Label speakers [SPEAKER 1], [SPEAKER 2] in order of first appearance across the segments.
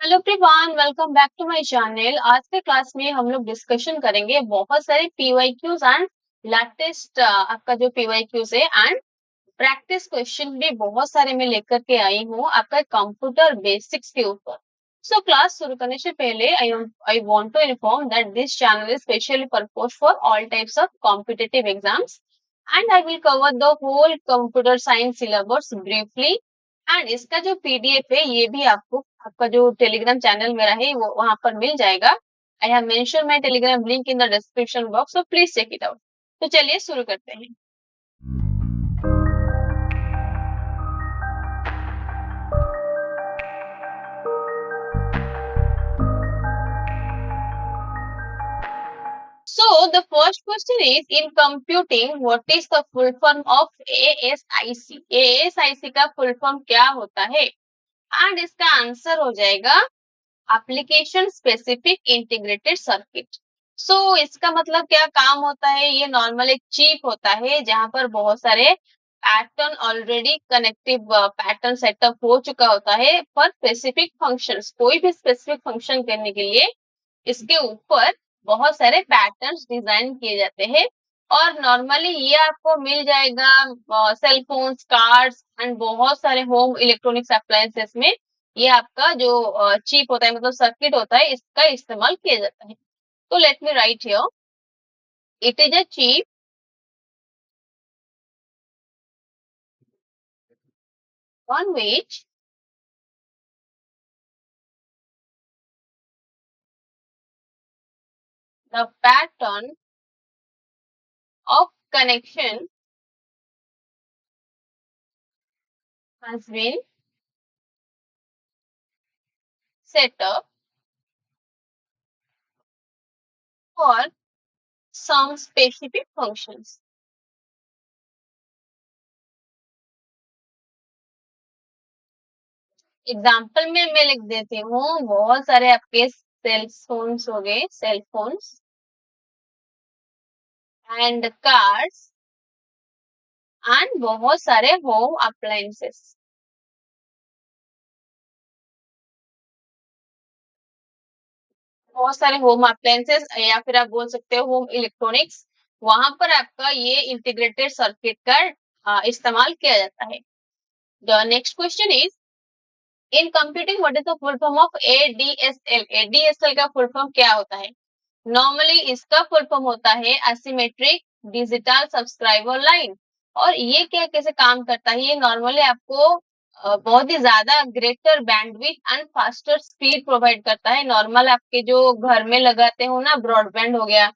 [SPEAKER 1] Hello everyone, welcome back to my channel. आज के class में हम लोग डिस्कशन करेंगे बहुत सारे पीवाईक्यूज एंड लेटेस्ट आपका जो पीवाईक्यूज है एंड प्रैक्टिस क्वेश्चन भी बहुत सारे मैं लेकर के आई हूँ आपका कंप्यूटर बेसिक्स के ऊपर। सो क्लास शुरू करने से पहले I want to inform that this channel is specially purpose for all types of competitive exams and I will cover the whole computer science syllabus briefly. And इसका जो PDF है ये भी आपको आपका जो टेलीग्राम चैनल मेरा है वो वहां पर मिल जाएगा। I have mention my Telegram link in the description box, so please check it out. तो चलिए शुरू करते हैं। So the first question is, in computing, what is the full form of ASIC? ASIC का full form क्या होता है? And इसका आंसर हो जाएगा एप्लीकेशन स्पेसिफिक इंटीग्रेटेड सर्किट। सो इसका मतलब क्या काम होता है? ये नॉर्मल एक चिप होता है जहां पर बहुत सारे pattern already connective pattern setup हो चुका होता है फॉर स्पेसिफिक फंक्शंस। कोई भी स्पेसिफिक फंक्शन करने के लिए इसके ऊपर बहुत सारे पैटर्न्स डिजाइन किए जाते हैं। और नॉर्मली ये आपको मिल जाएगा सेल फोन्स, कार्ड्स एंड बहुत सारे होम इलेक्ट्रॉनिक्स अप्लायंसेस में। ये आपका जो चिप होता है मतलब सर्किट होता है इसका इस्तेमाल किया जाता है। तो let me write here, it is a chip on which the pattern of connection has been set up for some specific functions। Example में मैं लिख देती हूँ, बहुत सारे आपके सेल फोन्स हो गए, cell phones and cars and बहुत सारे होम अप्लायंसेस। बहुत सारे होम अप्लायंसेस या फिर आप बोल सकते हो होम इलेक्ट्रॉनिक्स, वहां पर आपका ये इंटीग्रेटेड सर्किट का इस्तेमाल किया जाता है। The next question is, in computing what is the full form of ADSL? ADSL का फुल फॉर्म क्या होता है? नॉर्मली इसका फुल फॉर्म होता है एसिमेट्रिक डिजिटल सब्सक्राइबर लाइन। और ये क्या कैसे काम करता है? ये नॉर्मली आपको बहुत ही ज्यादा greater bandwidth and faster speed provide करता है। नॉर्मल आपके जो घर में लगाते हो ना, ब्रॉडबैंड हो गया,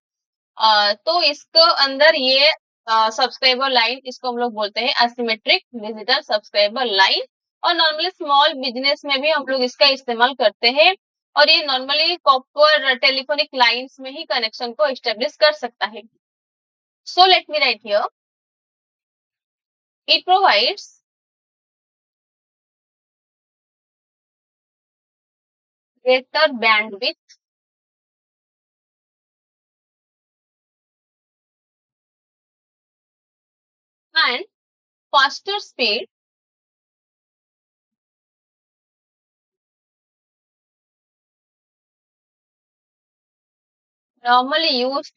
[SPEAKER 1] तो इसको अंदर ये सब्सक्राइबर लाइन, इसको हम लोग बोलते हैं एसिमेट्रिक डिजिटल सब्सक्राइबर लाइन। और नॉर्मली स्मॉल बिजनेस में भी हम लोग इसका इस्तेमाल करते हैं। और ये नॉर्मली कॉपर टेलीफोनिक लाइंस में ही कनेक्शन को एस्टेब्लिश कर सकता है। So let me write here, it provides greater bandwidth and faster speed normally used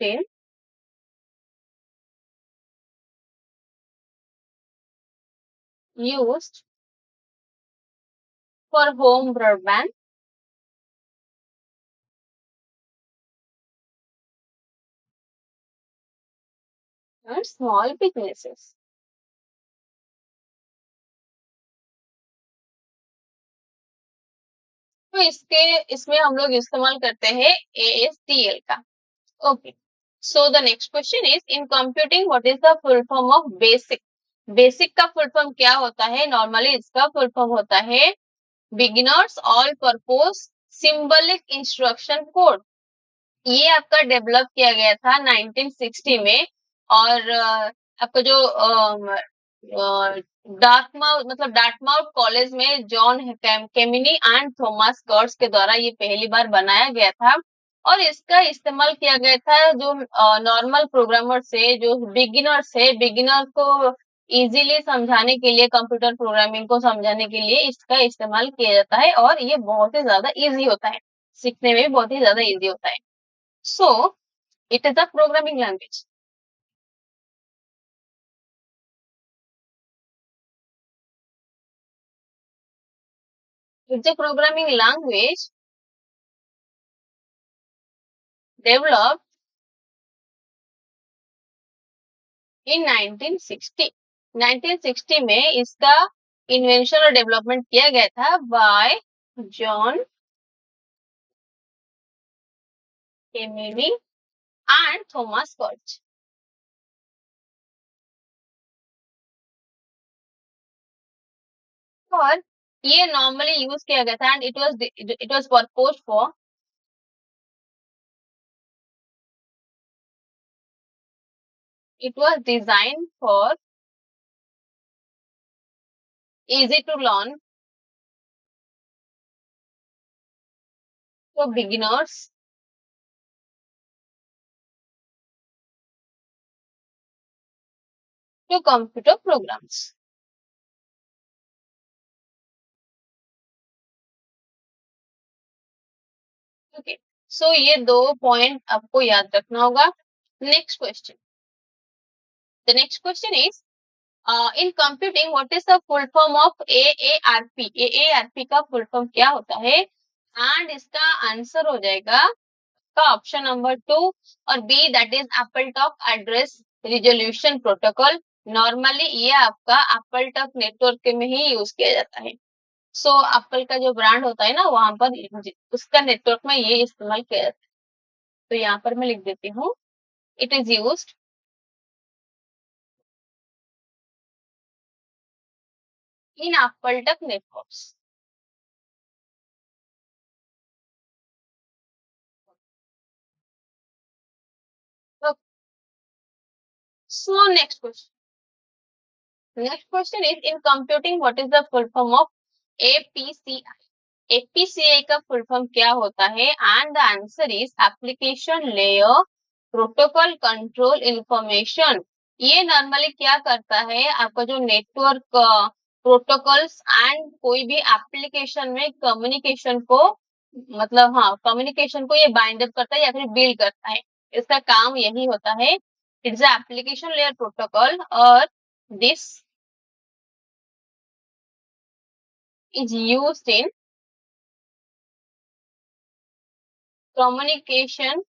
[SPEAKER 1] for home broadband and small businesses। तो इसमें हम लोग इस्तेमाल करते हैं ASTL का। Okay, so the next question is, in computing what is the full form of basic? Basic का full form क्या होता है? नॉर्मली इसका फुल फॉर्म होता है beginners all purpose symbolic instruction code. ये आपका डेवलप किया गया था 1960 में। और आपका जो डार्टमाउथ मतलब डार्टमाउथ कॉलेज में जॉन केमिनी एंड थॉमस कर्ट्स के द्वारा ये पहली बार बनाया गया था। और इसका इस्तेमाल किया गया था जो नॉर्मल प्रोग्रामर से, जो बिगिनर्स है, बिगिनर को इजीली समझाने के लिए, कंप्यूटर प्रोग्रामिंग को समझाने के लिए इसका इस्तेमाल किया जाता है और ये बहुत ही ज़्यादा ईज़ी होता है। सीखने में भी बहुत ही ज़्यादा ईज़ी होता है। So it is a programming language. It's a programming language developed in 1960। 1960 में इसका इन्वेंशन और डेवलपमेंट किया गया था by John Kemeny and Thomas Kurtz. और ये नॉर्मली यूज किया गया था and it was purpose for it was design for easy to learn for beginners to computer programs। Okay, so ये दो पॉइंट आपको याद रखना होगा। Next question, the next question is in computing what is the full form of AARP. AARP का full form क्या होता है? एंड इसका आंसर हो जाएगा का ऑप्शन नंबर 2 और B, that is Apple talk address resolution protocol. Normally ये आपका एप्पल टॉक नेटवर्क में ही यूज किया जाता है। सो एप्पल का जो ब्रांड होता है ना, वहां पर उसका नेटवर्क में ये इस्तेमाल किया जाता है। तो यहाँ पर मैं लिख देती हूँ, it is used in AppleTalk networks. So next question is in computing what is the full form of APCI. APCI का फुल फॉर्म क्या होता है? And the answer is application layer protocol control information. ये normally क्या करता है, आपका जो नेटवर्क प्रोटोकॉल्स एंड कोई भी एप्लीकेशन में कम्युनिकेशन को, मतलब हाँ, कम्युनिकेशन को ये बाइंड अप करता है या फिर बिल्ड करता है। इसका काम यही होता है। इट्स एप्लीकेशन लेयर प्रोटोकॉल और this is used in communication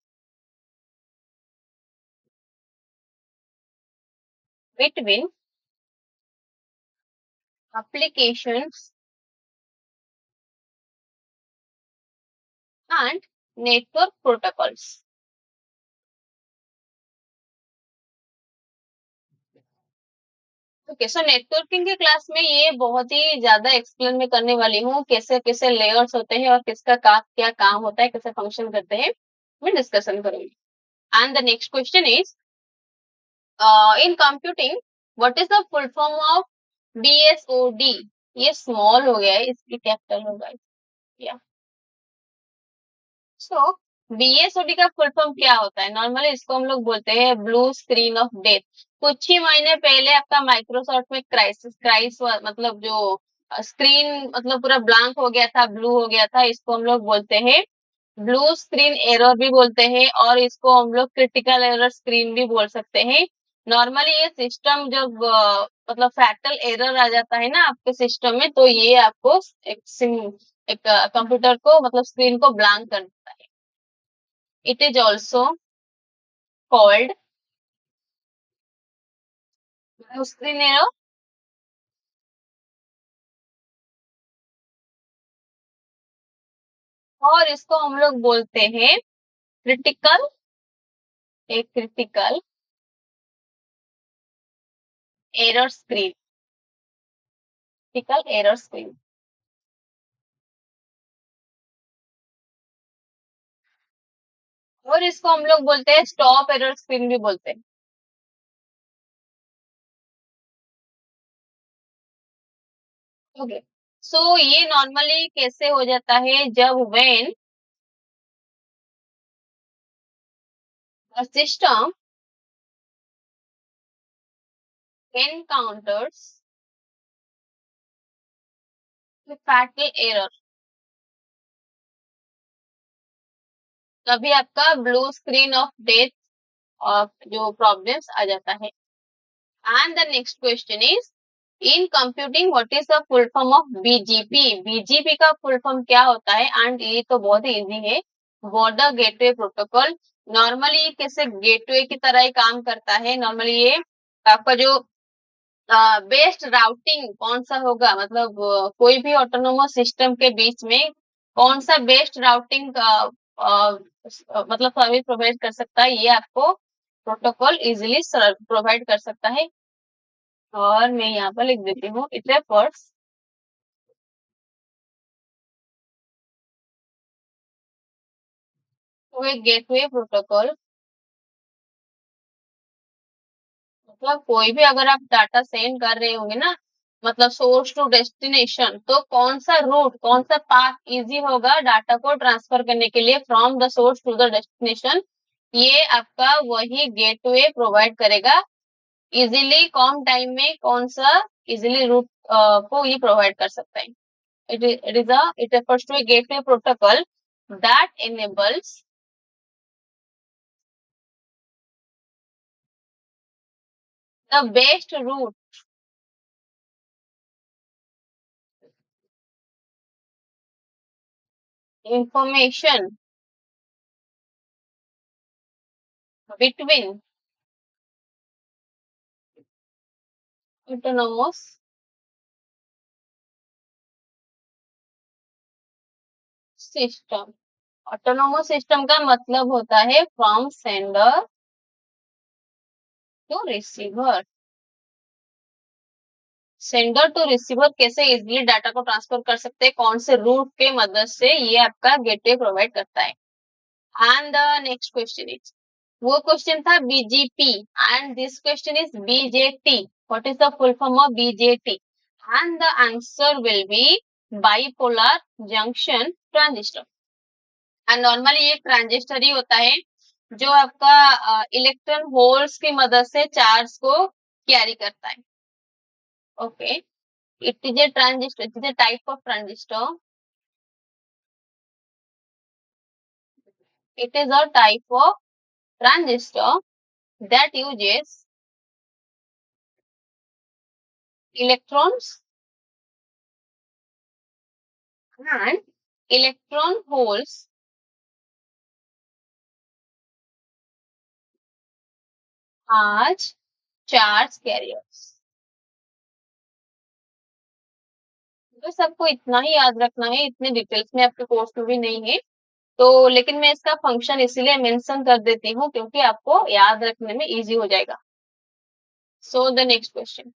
[SPEAKER 1] between applications and network protocols। Okay, so networking के क्लास में ये बहुत ही ज्यादा एक्सप्लेन में करने वाली हूँ, कैसे कैसे लेयर्स होते हैं और किसका क्या काम होता है, कैसे फंक्शन करते हैं, मैं डिस्कशन करूंगी। And the next question is in computing what is the full form of BSOD. ये स्मॉल हो गया है, इसकी कैपिटल होगा या। सो बीएसओडी का फुल फॉर्म क्या होता है? नॉर्मली इसको हम लोग बोलते हैं ब्लू स्क्रीन ऑफ डेथ। कुछ ही महीने पहले आपका माइक्रोसॉफ्ट में क्राइस मतलब जो स्क्रीन मतलब पूरा ब्लैंक हो गया था, ब्लू हो गया था, इसको हम लोग बोलते हैं ब्लू स्क्रीन एरर भी बोलते हैं और इसको हम लोग क्रिटिकल एरर स्क्रीन भी बोल सकते हैं। नॉर्मली ये सिस्टम जब मतलब फैटल एरर आ जाता है ना आपके सिस्टम में, तो ये आपको एक कंप्यूटर को मतलब स्क्रीन को ब्लैंक कर देता है। It is also called blue screen error और इसको हम लोग बोलते हैं क्रिटिकल, एक critical error screen, critical error screen. और इसको हम लोग बोलते हैं स्टॉप एरर स्क्रीन भी बोलते हैं। ओके, सो ये नॉर्मली कैसे हो जाता है? जब when system encounters the fatal error, तभी आपका ब्लू स्क्रीन ऑफ डेथ जो प्रॉब्लम्स आ जाता है। And the next question is in computing what is the full form of BGP, BGP का फुल फॉर्म क्या होता है? एंड ये तो बहुत ही इजी है, बॉर्डर गेटवे प्रोटोकॉल। नॉर्मली ये कैसे गेटवे की तरह ही काम करता है। नॉर्मली ये आपका जो बेस्ट राउटिंग कौन सा होगा, मतलब कोई भी ऑटोनोमस सिस्टम के बीच में कौन सा बेस्ट राउटिंग मतलब सर्विस प्रोवाइड कर सकता है, ये आपको प्रोटोकॉल इजीली प्रोवाइड कर सकता है। और मैं यहाँ पर लिख देती हूँ, it refers to a gateway protocol. मतलब कोई भी अगर आप डाटा सेंड कर रहे होंगे ना, मतलब सोर्स टू डेस्टिनेशन, तो कौन सा रूट, कौन सा पाथ इजी होगा डाटा को ट्रांसफर करने के लिए from the source to the destination, ये आपका वही गेटवे प्रोवाइड करेगा। इजीली कम टाइम में कौन सा इजीली रूट को ये प्रोवाइड कर सकता है। It refers to a gateway protocol that enables the best route information between autonomous system। Autonomous system का मतलब होता है from sender to receiver. Sender to receiver कैसे इजीली डाटा को ट्रांसफर कर सकते हैं, कौन से रूट के मदद से, ये आपका गेटवे प्रोवाइड करता है। And the next question is, वो क्वेश्चन था BGP and this question is BJT. What is the full form of BJT? And the answer will be bipolar junction transistor. And normally ये transistor ही होता है जो आपका इलेक्ट्रॉन होल्स की मदद से चार्ज को कैरी करता है। Okay, it is a transistor, it is a type of transistor, it is a type of transistor that uses electrons and electron holes as charge carriers। तो सबको इतना ही याद रखना है, इतने डिटेल्स में आपके कोर्स में भी नहीं है, तो लेकिन मैं इसका फंक्शन इसीलिए मेंशन कर देती हूँ क्योंकि आपको याद रखने में इजी हो जाएगा। So the next question,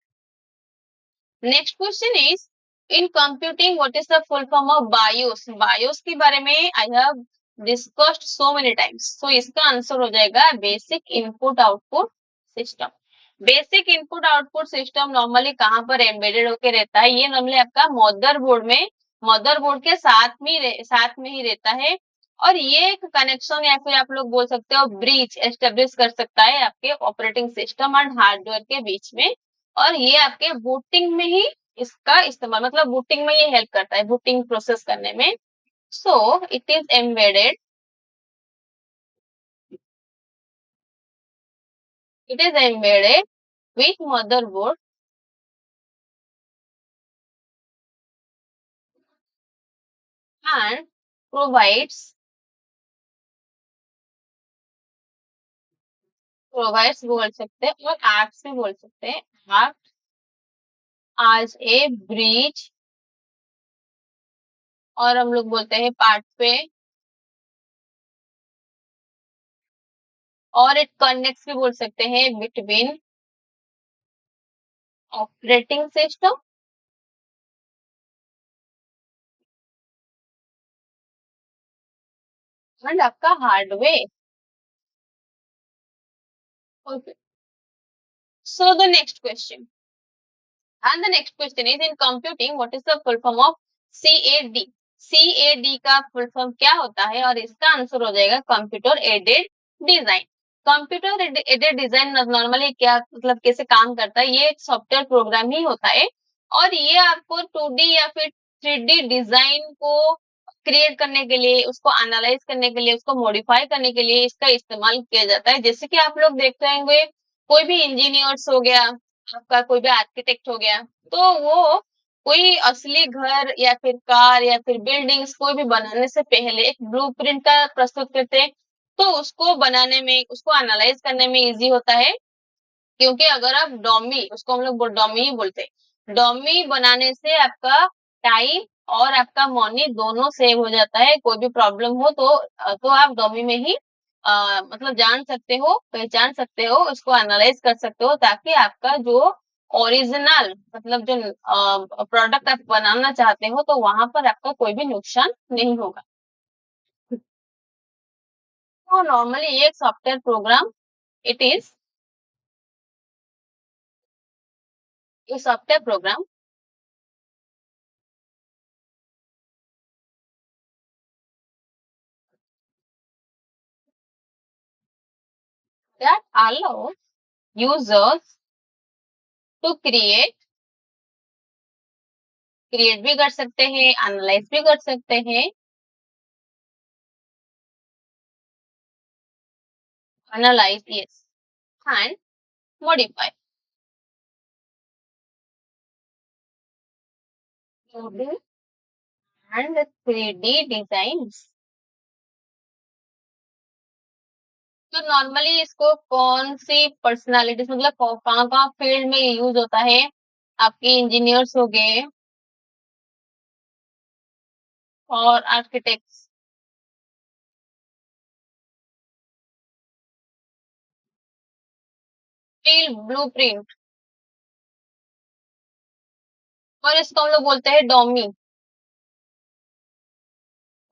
[SPEAKER 1] next question is in computing what is the full form of BIOS. BIOS के बारे में I have discussed so many times, so इसका आंसर हो जाएगा basic input output system. Basic input output system normally कहाँ पर embedded होके रहता है? ये नॉर्मली आपका मदरबोर्ड में, मदरबोर्ड के साथ में ही रहता है। और ये एक कनेक्शन या फिर आप लोग बोल सकते हो ब्रिज एस्टेब्लिश कर सकता है आपके ऑपरेटिंग सिस्टम एंड हार्डवेयर के बीच में। और ये आपके बूटिंग में ही इसका इस्तेमाल, मतलब बूटिंग में ये हेल्प करता है, बूटिंग प्रोसेस करने में। So it is embedded, it is embedded with motherboard and provides बोल सकते हैं और acts भी बोल सकते हैं, act as a bridge, और हम लोग बोलते हैं पार्ट पे, और इट कनेक्ट्स भी बोल सकते हैं बिटवीन ऑपरेटिंग सिस्टम एंड आपका hardware. Okay, so the next question, and the next question is in computing what is the full form of CAD। CAD का फुल फॉर्म क्या होता है? और इसका आंसर हो जाएगा computer aided design. Computer aided design normally क्या मतलब कैसे काम करता है, ये एक सॉफ्टवेयर प्रोग्राम ही होता है और ये आपको 2D या फिर 3D डिजाइन को क्रिएट करने के लिए, उसको एनालाइज करने के लिए, उसको मॉडिफाई करने के लिए इसका इस्तेमाल किया जाता है। जैसे कि आप लोग देख रहे होंगे, कोई भी इंजीनियर्स हो गया, आपका कोई भी आर्किटेक्ट हो गया, तो वो कोई असली घर या फिर कार या फिर बिल्डिंग्स कोई भी बनाने से पहले एक ब्लूप्रिंट का प्रस्तुत करते हैं, तो उसको बनाने में, उसको एनालाइज करने में इजी होता है। क्योंकि अगर आप डॉमी, उसको हम लोग डॉमी ही बोलते हैं, डॉमी बनाने से आपका टाइम और आपका मनी दोनों सेव हो जाता है। कोई भी प्रॉब्लम हो तो आप डॉमी में ही मतलब जान सकते हो, पहचान सकते हो, उसको एनालाइज कर सकते हो, ताकि आपका जो ओरिजिनल मतलब जो प्रोडक्ट आप बनाना चाहते हो, तो वहां पर आपका कोई भी नुकसान नहीं होगा। तो नॉर्मली ये एक software program, it is a software program that allows users to create भी कर सकते हैं, एनालाइज भी कर सकते हैं, analyse yes, and modify 2D and 3D designs. तो नॉर्मली इसको कौन सी पर्सनालिटीज मतलब कहाँ कहाँ फील्ड में यूज होता है, आपके इंजीनियर्स हो गए और आर्किटेक्ट्स, फील्ड ब्लूप्रिंट, और इसको हम लोग बोलते हैं dummy,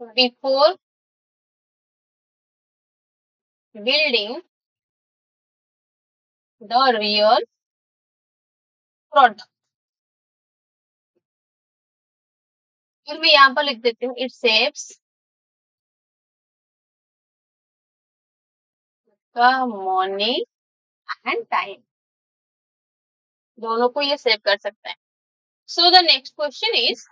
[SPEAKER 1] before building the real product. फिर मैं यहाँ पर लिख देती हूँ, it saves the money and time, दोनों को ये सेव कर सकता है। So the next question is,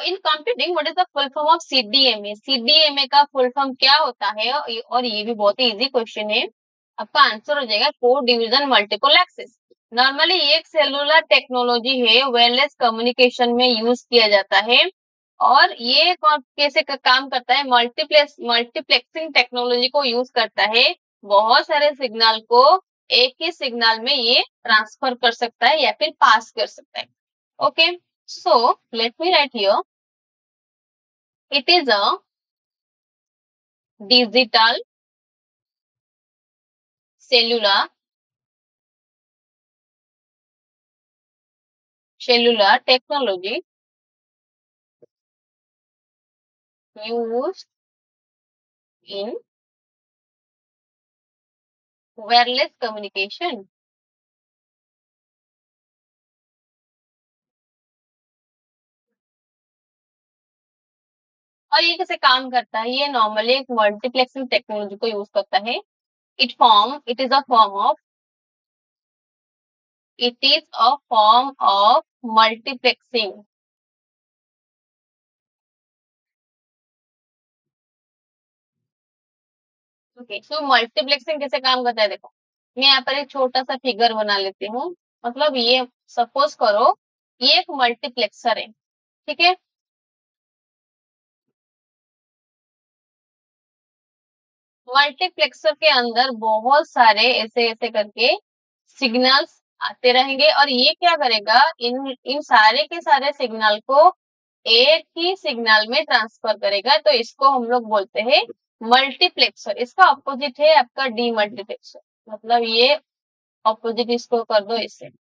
[SPEAKER 1] in computing what is the full form of CDMA? CDMA का फुल फॉर्म क्या होता है? और ये भी बहुत ही इजी क्वेश्चन है, आपका आंसर हो जाएगा code division multiple access. Normally ये एक सेलुलर टेक्नोलॉजी है, वायरलेस कम्युनिकेशन में यूज किया जाता है, और ये कैसे काम करता है, मल्टीप्लेक्सिंग टेक्नोलॉजी को यूज करता है, बहुत सारे सिग्नल को एक ही सिग्नल में ये ट्रांसफर कर सकता है या फिर पास कर सकता है। Okay, so let me write here, it is a digital cellular technology used in wireless communication। और ये कैसे काम करता है? ये नॉर्मली एक मल्टीप्लेक्सिंग टेक्नोलॉजी को यूज करता है। It is a form of multiplexing. Okay, so multiplexing कैसे काम करता है, देखो मैं यहाँ पर एक छोटा सा फिगर बना लेती हूँ। मतलब ये सपोज करो, ये एक मल्टीप्लेक्सर है, ठीक है। मल्टीप्लेक्सर के अंदर बहुत सारे ऐसे ऐसे करके सिग्नल्स आते रहेंगे, और ये क्या करेगा, इन इन सारे के सारे सिग्नल को एक ही सिग्नल में ट्रांसफर करेगा। तो इसको हम लोग बोलते हैं मल्टीप्लेक्सर। इसका ऑपोजिट है आपका डीमल्टीप्लेक्सर। मतलब ये ऑपोजिट इसको कर दो इससे,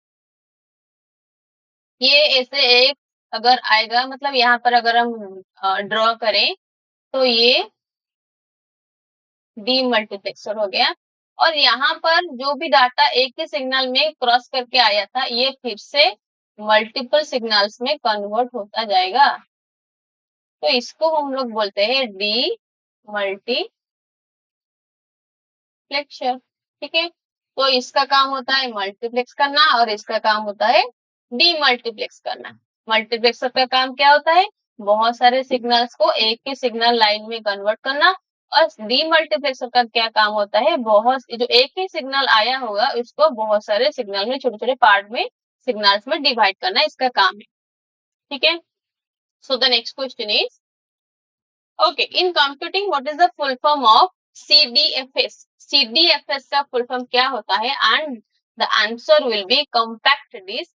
[SPEAKER 1] ये ऐसे एक अगर आएगा, मतलब यहाँ पर अगर हम ड्रॉ करें, तो ये डीमल्टीप्लेक्सर हो गया। और यहाँ पर जो भी डाटा एक ही सिग्नल में क्रॉस करके आया था, ये फिर से मल्टीपल सिग्नल्स में कन्वर्ट होता जाएगा। तो इसको हम लोग बोलते हैं डी मल्टीप्लेक्सर। मल्टीप्लेक्सर। ठीक है, तो इसका काम होता है मल्टीप्लेक्स करना और इसका काम होता है डीमल्टीप्लेक्स करना। मल्टीप्लेक्सर का काम क्या होता है, बहुत सारे सिग्नल्स को एक ही सिग्नल लाइन में कन्वर्ट करना। और डीमल्टीप्लेक्सर का क्या काम होता है, बहुत जो एक ही सिग्नल आया होगा उसको बहुत सारे सिग्नल में, छोटे छोटे पार्ट में, सिग्नल्स में डिवाइड करना इसका काम है। ठीक है, so the next question is, okay, in computing what is the full form of CDFS? CDFS का फुल फॉर्म क्या होता है? And the answer will B compact disc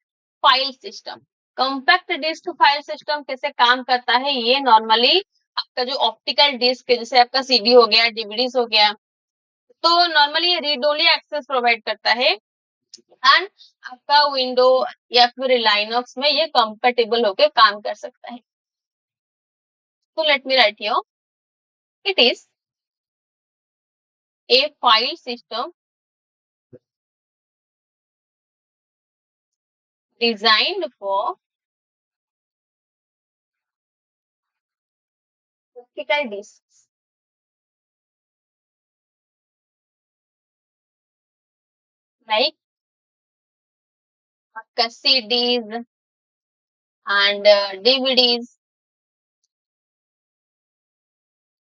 [SPEAKER 1] file system. Compact disc file system कैसे काम करता है, ये normally आपका जो ऑप्टिकल डिस्क है, जैसे आपका CD हो गया, DVDs हो गया, तो नॉर्मली ये रीड ओनली एक्सेस प्रोवाइड करता है। एंड आपका विंडो या फिर लाइनक्स में ये कंपेटेबल होकर काम कर सकता है। तो let me write here, it is a file system designed for optical discs like CDs and DVDs,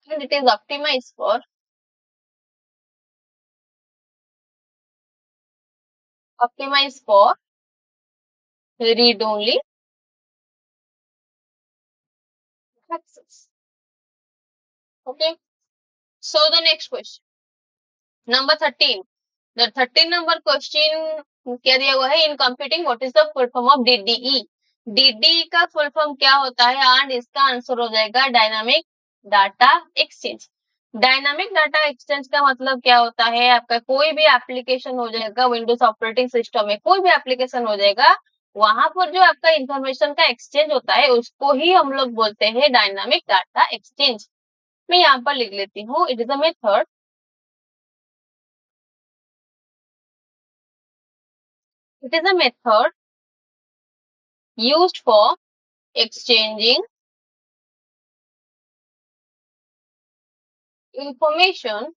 [SPEAKER 1] and it is optimized for read only access. Okay, so the next question, number 13, the 13 number question क्या दिया हुआ है, in computing what is the full form of DDE? DDE का full form क्या होता है? And इसका answer हो जाएगा dynamic data exchange. Dynamic data exchange का मतलब क्या होता है, आपका कोई भी एप्लीकेशन हो जाएगा, विंडोज ऑपरेटिंग सिस्टम में कोई भी एप्लीकेशन हो जाएगा, वहां पर जो आपका इंफॉर्मेशन का एक्सचेंज होता है उसको ही हम लोग बोलते हैं डायनामिक डाटा एक्सचेंज। मैं यहाँ पर लिख लेती हूँ, it is a method, it is a method used for exchanging information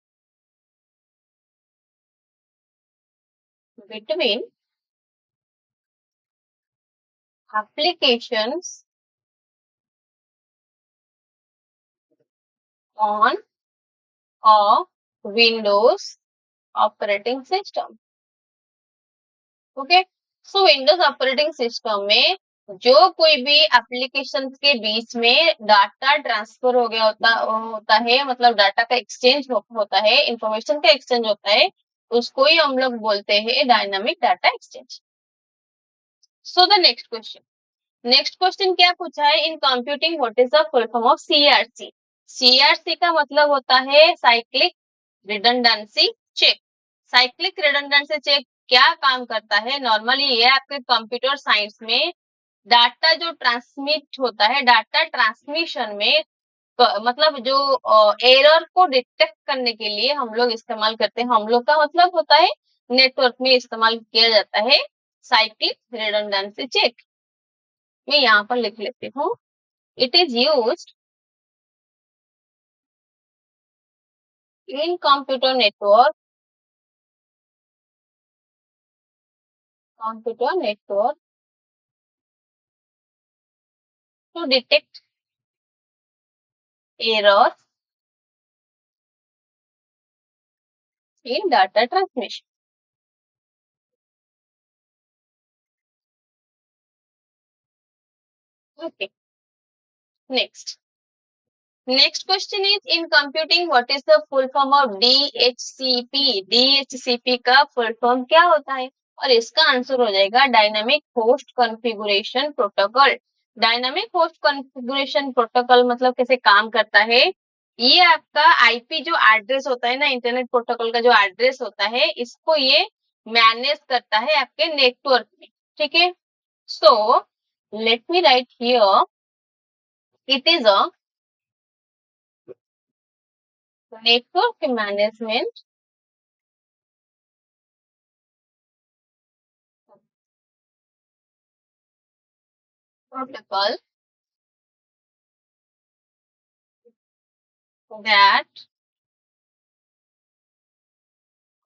[SPEAKER 1] between applications on a Windows operating system. Okay, so Windows operating system में जो कोई भी एप्लीकेशन के बीच में डाटा ट्रांसफर हो गया होता है, मतलब डाटा का एक्सचेंज होता है, इंफॉर्मेशन का एक्सचेंज होता है, उसको ही हम लोग बोलते हैं dynamic data exchange. So the next question क्या पूछा है, in computing what is the full form of CRC? CRC का मतलब होता है cyclic redundancy check. Cyclic redundancy check क्या काम करता है, नॉर्मली ये आपके कंप्यूटर साइंस में डाटा जो ट्रांसमिट होता है, डाटा ट्रांसमिशन में मतलब जो एरर को डिटेक्ट करने के लिए हम लोग इस्तेमाल करते हैं, हम लोग का मतलब होता है नेटवर्क में इस्तेमाल किया जाता है साइक्लिक रिडंडेंसी चेक। मैं यहाँ पर लिख लेती हूँ, it is used in computer network to detect errors in data transmission. Okay, next. Next question is, in computing what is the full form of DHCP? DHCP का full form क्या होता है? और इसका आंसर हो जाएगा dynamic host configuration protocol. Dynamic host configuration protocol मतलब कैसे काम करता है, ये आपका आईपी जो एड्रेस होता है ना, इंटरनेट प्रोटोकॉल का जो एड्रेस होता है, इसको ये मैनेज करता है आपके नेटवर्क में। ठीक है, so let me write here, it is a network management protocol that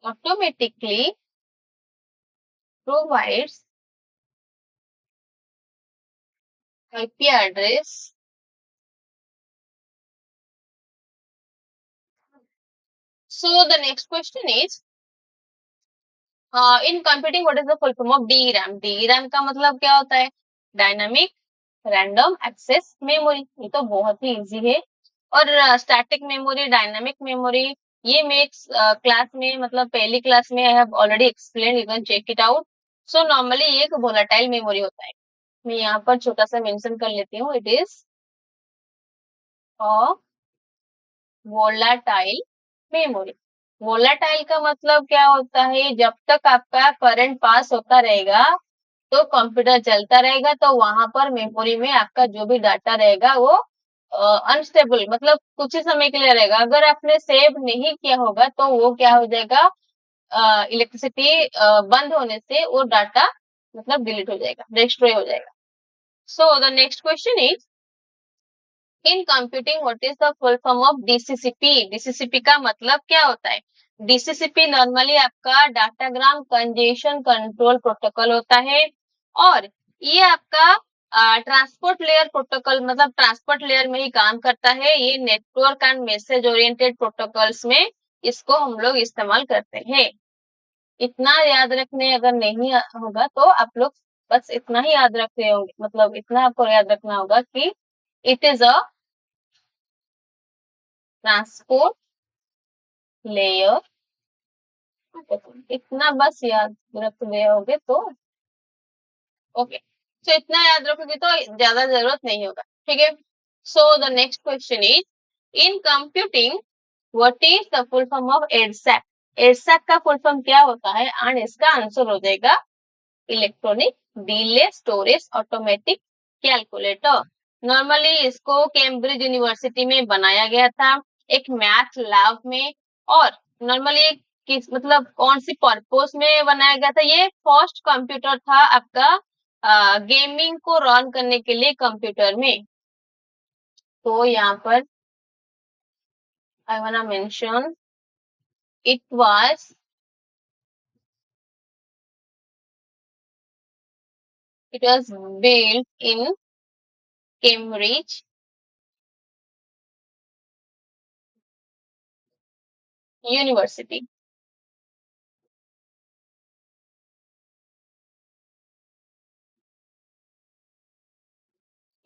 [SPEAKER 1] automatically provides IP address so the next question is in computing what is the full form of DRAM DRAM का मतलब क्या होता है dynamic random access memory ये तो बहुत ही easy है और स्टैटिक मेमोरी डायनामिक मेमोरी ये मेक्स क्लास में मतलब पहली क्लास में I have already explain you can check it out so normally ये एक वोलेटाइल मेमोरी होता है मैं यहाँ पर छोटा सा मेंशन कर लेती हूँ it is a volatile memory volatile का मतलब क्या होता है जब तक आपका करंट पास होता रहेगा तो कंप्यूटर चलता रहेगा तो वहां पर मेमोरी में आपका जो भी डाटा रहेगा वो अनस्टेबल मतलब कुछ ही समय के लिए रहेगा अगर आपने सेव नहीं किया होगा तो वो क्या हो जाएगा इलेक्ट्रिसिटी बंद होने से वो डाटा मतलब डिलीट हो जाएगा डिस्ट्रॉय हो जाएगा so the next question is in computing what is the full form of DCCP DCCP का मतलब क्या होता है DCCP नॉर्मली आपका डाटाग्राम कंजेशन कंट्रोल प्रोटोकॉल होता है और ये आपका ट्रांसपोर्ट लेयर प्रोटोकॉल मतलब ट्रांसपोर्ट लेयर में ही काम करता है ये network and message oriented protocols में इसको हम लोग इस्तेमाल करते हैं इतना याद रखने अगर नहीं होगा तो आप लोग बस इतना ही याद रख रहे होंगे मतलब इतना आपको याद रखना होगा कि it is a transport layer इतना बस याद रख गए होगे तो ओके तो इतना याद रखोगे तो ज्यादा जरूरत नहीं होगा ठीक है so the next question is in computing what is the full form of EDSAC EDSAC का फुल फॉर्म क्या होता है एंड इसका आंसर हो जाएगा electronic delay storage automatic calculator normally इसको कैम्ब्रिज यूनिवर्सिटी में बनाया गया था एक मैथ लैब में और नॉर्मली किस मतलब कौन सी पर्पस में बनाया गया था ये फर्स्ट कंप्यूटर था आपका गेमिंग को रन करने के लिए कंप्यूटर में तो यहाँ पर I wanna mention it was it was built in Cambridge University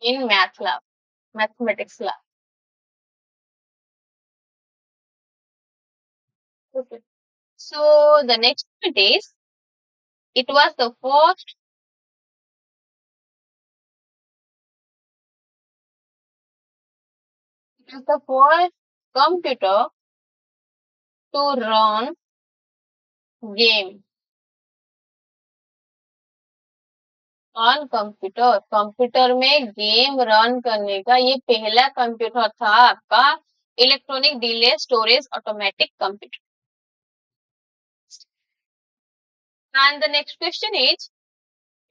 [SPEAKER 1] in math lab mathematics lab okay. So the next point is it was the first it was the first computer to run game on computer computer में game run करने का ये पहला computer था आपका electronic delay storage automatic computer and the next question is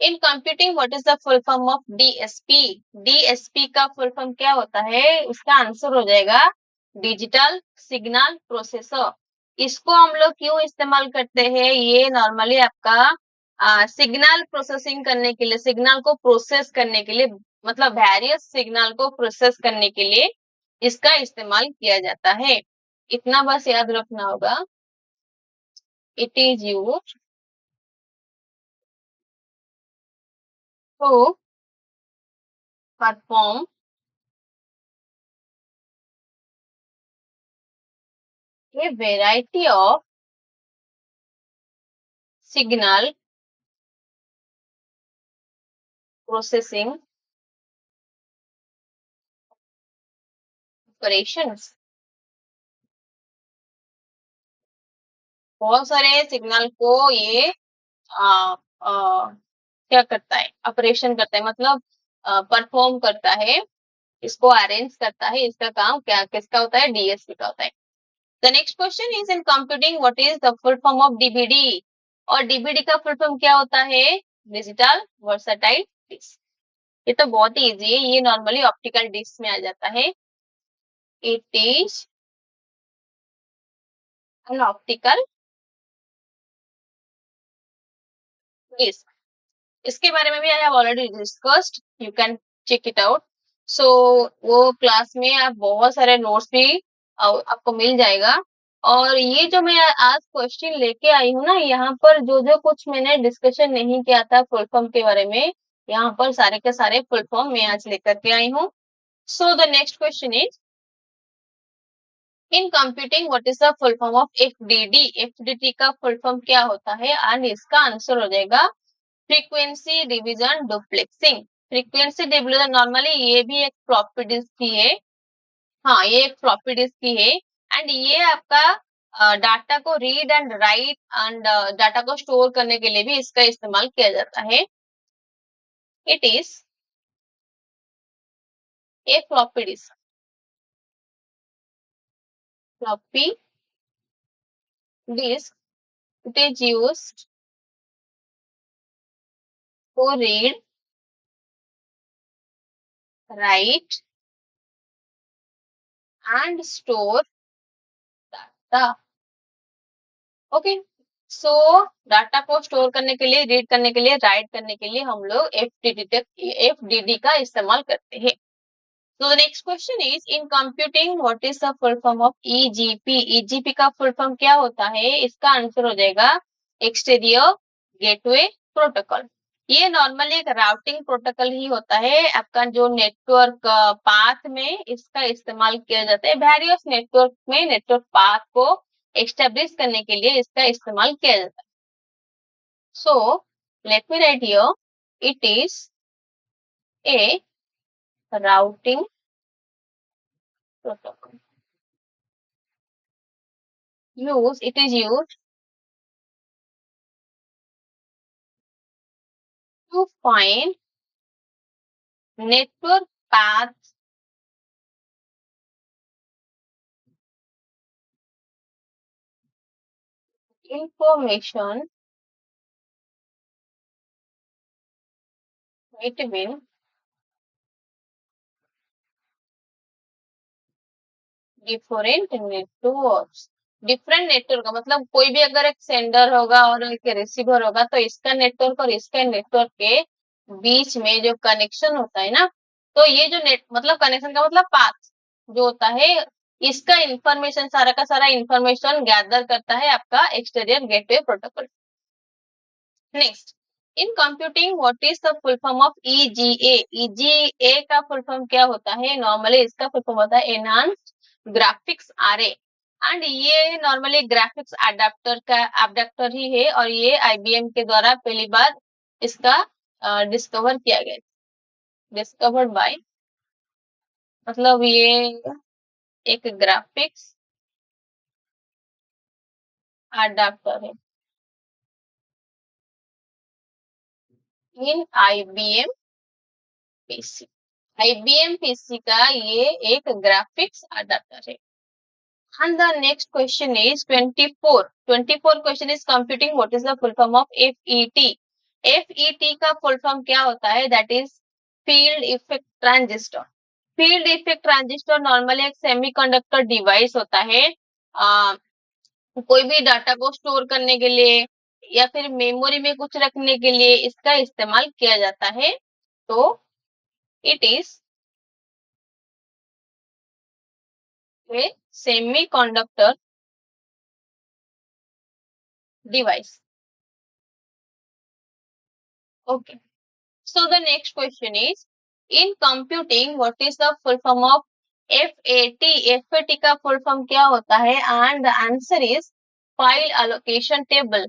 [SPEAKER 1] in computing what is the full form of DSP DSP का full form क्या होता है इसका आंसर हो जाएगा डिजिटल सिग्नल प्रोसेसर इसको हम लोग क्यों इस्तेमाल करते हैं ये नॉर्मली आपका सिग्नल प्रोसेसिंग करने के लिए सिग्नल को प्रोसेस करने के लिए मतलब वेरियस सिग्नल को प्रोसेस करने के लिए इसका इस्तेमाल किया जाता है इतना बस याद रखना होगा it is used to perform a variety of signal processing operations बहुत सारे सिग्नल को ये आ, आ, क्या करता है ऑपरेशन करता है मतलब परफॉर्म करता है इसको अरेंज करता है इसका काम क्या किसका होता है DSP का होता है the next question is in computing what is the full form of DVD और DVD का फुल फॉर्म क्या होता है डिजिटल वर्सटाइल डिस्क ये तो बहुत ही इजी है ये नॉर्मली ऑप्टिकल डिस्क में आ जाता है it is an optical disc, इसके बारे में भी I have already discussed, you can check it out. So वो क्लास में आप बहुत सारे नोट्स भी आपको मिल जाएगा। और ये जो मैं आज क्वेश्चन लेके आई हूँ ना, यहाँ पर जो जो कुछ मैंने डिस्कशन नहीं किया था फुल फॉर्म के बारे में, यहाँ पर सारे के सारे फुल फॉर्म मैं आज लेकर के आई हूँ। So the next question is, in computing what is the full form of FDD. FDD का फुल फॉर्म क्या होता है? एंड इसका आंसर हो जाएगा frequency division duplexing. Frequency division normally ये भी एक फ्लॉपी डिस्क की है। हाँ, ये एक फ्लॉपी डिस्क की है। एंड ये आपका डाटा को read and right and data को स्टोर करने के लिए भी इसका इस्तेमाल किया जाता है। It is a floppy disk. Floppy disk, it is used to read, write and store data. Okay, so data को स्टोर करने के लिए, रीड करने के लिए, राइट करने के लिए हम लोग एफडीडी का इस्तेमाल करते हैं। So the next question is, in computing what is the full form of EGP? EGP का full form क्या होता है? इसका आंसर हो जाएगा एक्सटीरियर गेटवे प्रोटोकॉल। ये नॉर्मली एक राउटिंग प्रोटोकॉल ही होता है। आपका जो नेटवर्क पाथ में इसका इस्तेमाल किया जाता है। वेरियस नेटवर्क में नेटवर्क पाथ को एस्टेब्लिश करने के लिए इसका इस्तेमाल किया जाता है। So let me write here, it is a routing protocol. It is used to find network paths information between different networks. Different network का मतलब कोई भी अगर एक सेंडर होगा और एक रिसीवर होगा, तो इसका नेटवर्क और इसका नेटवर्क के बीच में जो कनेक्शन होता है ना, तो ये जो नेट मतलब कनेक्शन का मतलब पाथ जो होता है, इसका इंफॉर्मेशन सारा का सारा इंफॉर्मेशन गैदर करता है आपका exterior gateway protocol. Next, in computing what is the full form of EGA. EGA का फुल फॉर्म क्या होता है? नॉर्मली इसका फुल फॉर्म होता है एनहांस्ड ग्राफिक्स आरे। एंड ये नॉर्मली ग्राफिक्स अडेप्टर का अडेप्टर ही है, और ये आईबीएम के द्वारा पहली बार इसका डिस्कवर किया गया। डिस्कवर्ड बाय, मतलब ये एक ग्राफिक्स अडेप्टर है इन आईबीएम पीसी। आईबीएम पीसी का ये एक ग्राफिक्स अडेप्टर है। And the next question is 24. 24 question is computing what is the full form of FET. FET का full form क्या होता है? That is field effect transistor. Field effect transistor normally एक semiconductor device होता है। कोई भी डाटा को स्टोर करने के लिए या फिर मेमोरी में कुछ रखने के लिए इसका इस्तेमाल किया जाता है। तो it is a semiconductor device. Okay. So the next question is, in computing what is the full form of FAT? FAT का full form क्या होता है? And the answer is file allocation table.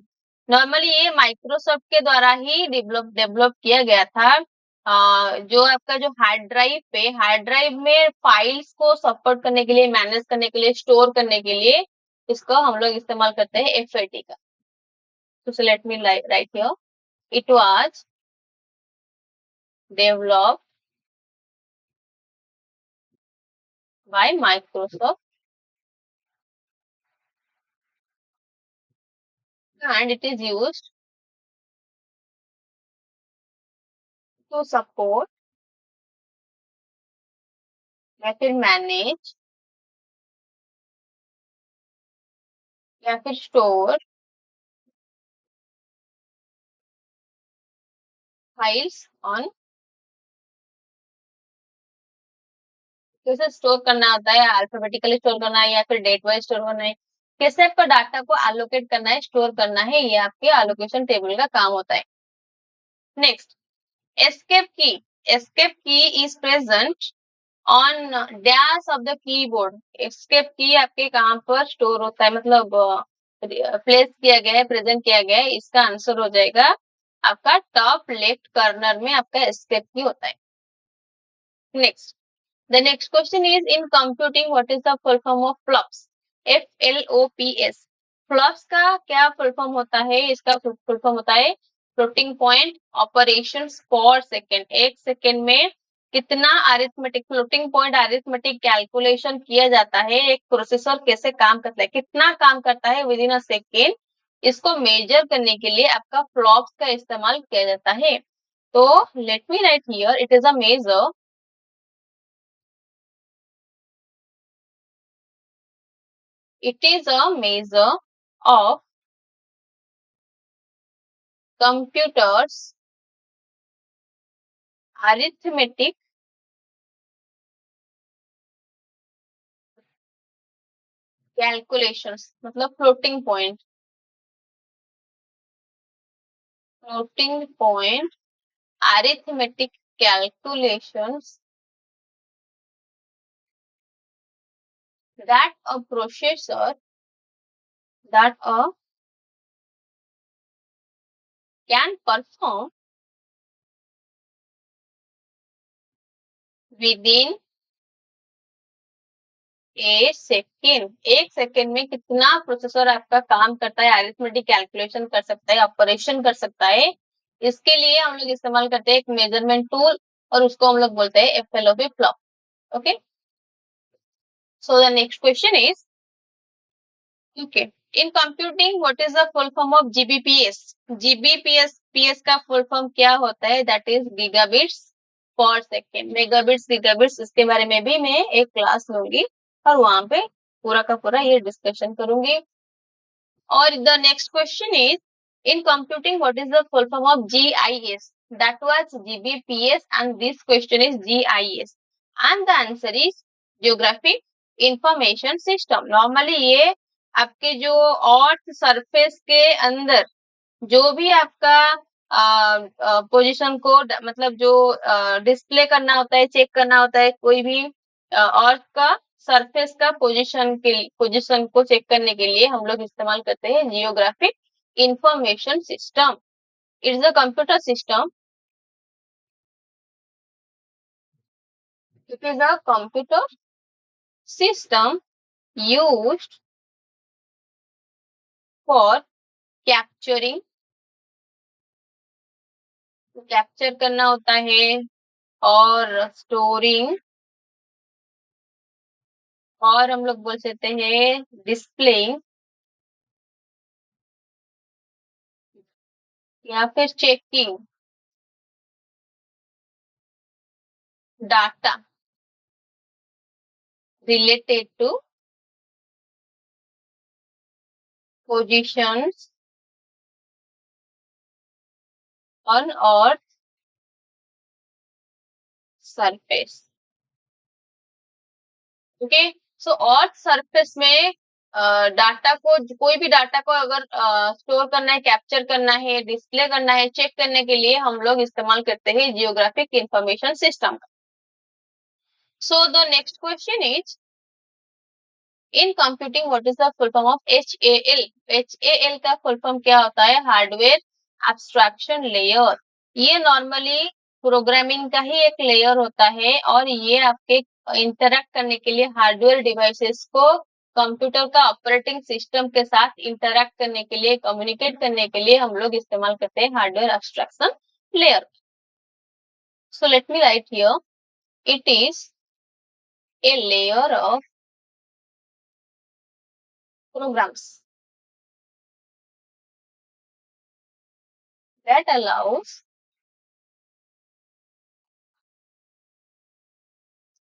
[SPEAKER 1] Normally ये Microsoft के द्वारा ही develop किया गया था। जो आपका जो हार्ड ड्राइव में फाइल्स को सपोर्ट करने के लिए, मैनेज करने के लिए, स्टोर करने के लिए इसको हम लोग इस्तेमाल करते हैं FAT का। So let me write here. It was developed by Microsoft and it is used to support या फिर मैनेज या फिर स्टोर फाइल्स ऑन, कैसे स्टोर करना होता है, अल्फाबेटिकली स्टोर करना है या फिर डेट वाइज स्टोर करना है, कैसे आपका डाटा को एलोकेट करना है, स्टोर करना है, ये आपके एलोकेशन टेबल का काम होता है। नेक्स्ट, एस्केप की। एस्केप की is present on dash of the keyboard. Escape की आपके कहाँ पर स्टोर होता है, मतलब प्लेस किया गया है, प्रेजेंट किया गया है, इसका आंसर हो जाएगा आपका टॉप लेफ्ट कॉर्नर में आपका एस्केप की होता है। Next, the next question is in computing what is the full form of flops? FLOPS। Flops का क्या फुल फॉर्म होता है? इसका फुल फॉर्म होता है फ्लोटिंग पॉइंट ऑपरेशंस पर सेकेंड। एक सेकेंड में कितना arithmetic floating point arithmetic calculation किया जाता है, एक प्रोसेसर कैसे काम करता है, कितना काम करता है विद इन अ सेकेंड, इसको मेजर करने के लिए आपका फ्लॉप्स का इस्तेमाल किया जाता है। तो let me write here, it is a major, it is a measure of computers arithmetic calculations, मतलब floating point arithmetic calculations that a processor that a can perform within A second. एक second में कितना processor आपका काम करता है, arithmetic calculation कर सकता है, ऑपरेशन कर सकता है, इसके लिए हम लोग इस्तेमाल करते हैं एक मेजरमेंट टूल, और उसको हम लोग बोलते हैं FLOP flop. Okay, so the next question is, okay, in computing what is the full form of Gbps? Gbps PS का फुल फॉर्म क्या होता है? That is gigabits per second. Megabits gigabits, इसके बारे में भी मैं एक क्लास लूंगी और वहां पे पूरा का पूरा ये डिस्कशन करूंगी। और the next question is, in computing what is the full form of GIS? That was GBPS and this question is GIS and the answer is Geographic Information System। Normally ये आपके जो अर्थ सरफेस के अंदर जो भी आपका position को मतलब जो डिस्प्ले करना होता है, चेक करना होता है, कोई भी अर्थ का सरफेस का पोजीशन को चेक करने के लिए हम लोग इस्तेमाल करते हैं geographic information system. It's a computer system, it is a computer system used for capturing, capture करना होता है, और स्टोरिंग, और हम लोग बोल सकते हैं डिस्प्लेइंग या फिर checking data related to positions on earth surface। Okay, so earth surface में डाटा को, कोई भी डाटा को अगर स्टोर करना है, कैप्चर करना है, डिस्प्ले करना है, चेक करने के लिए हम लोग इस्तेमाल करते हैं जियोग्राफिक इंफॉर्मेशन सिस्टम का। सो the next question is, in computing what is the full form of HAL? HAL का फुल फॉर्म क्या होता है? Hardware abstraction layer. ये नॉर्मली प्रोग्रामिंग का ही एक लेयर होता है, और ये आपके इंटरैक्ट करने के लिए हार्डवेयर डिवाइसेस को कंप्यूटर का ऑपरेटिंग सिस्टम के साथ इंटरैक्ट करने के लिए, कम्युनिकेट करने के लिए हम लोग इस्तेमाल करते हैं hardware abstraction layer. So let me write here, it is a layer of programs that allows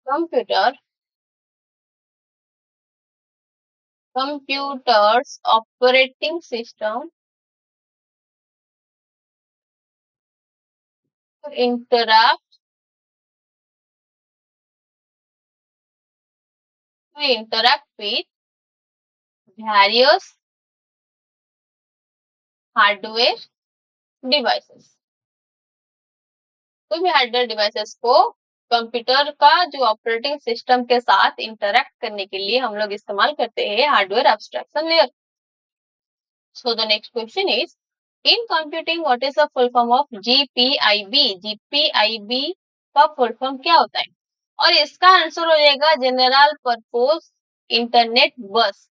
[SPEAKER 1] computer computers operating system interact with various hardware devices. कोई भी हार्डवेयर डिवाइसेस को कंप्यूटर का जो ऑपरेटिंग सिस्टम के साथ इंटरेक्ट करने के लिए हम लोग इस्तेमाल करते हैं hardware abstraction layer. So the next question is, in computing what is the full form of GPIB? GPIB का full form क्या होता है? और इसका आंसर हो जाएगा जनरल पर्पस इंटरनेट बस।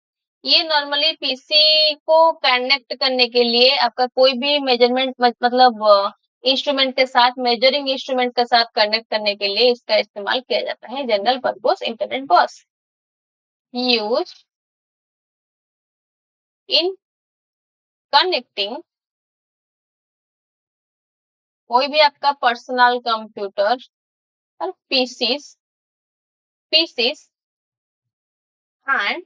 [SPEAKER 1] ये नॉर्मली पीसी को कनेक्ट करने के लिए आपका कोई भी मेजरमेंट मतलब इंस्ट्रूमेंट के साथ मेजरिंग इंस्ट्रूमेंट के साथ कनेक्ट करने के लिए इसका इस्तेमाल किया जाता है general purpose internet bus use in connecting कोई भी आपका पर्सनल कंप्यूटर और PCs and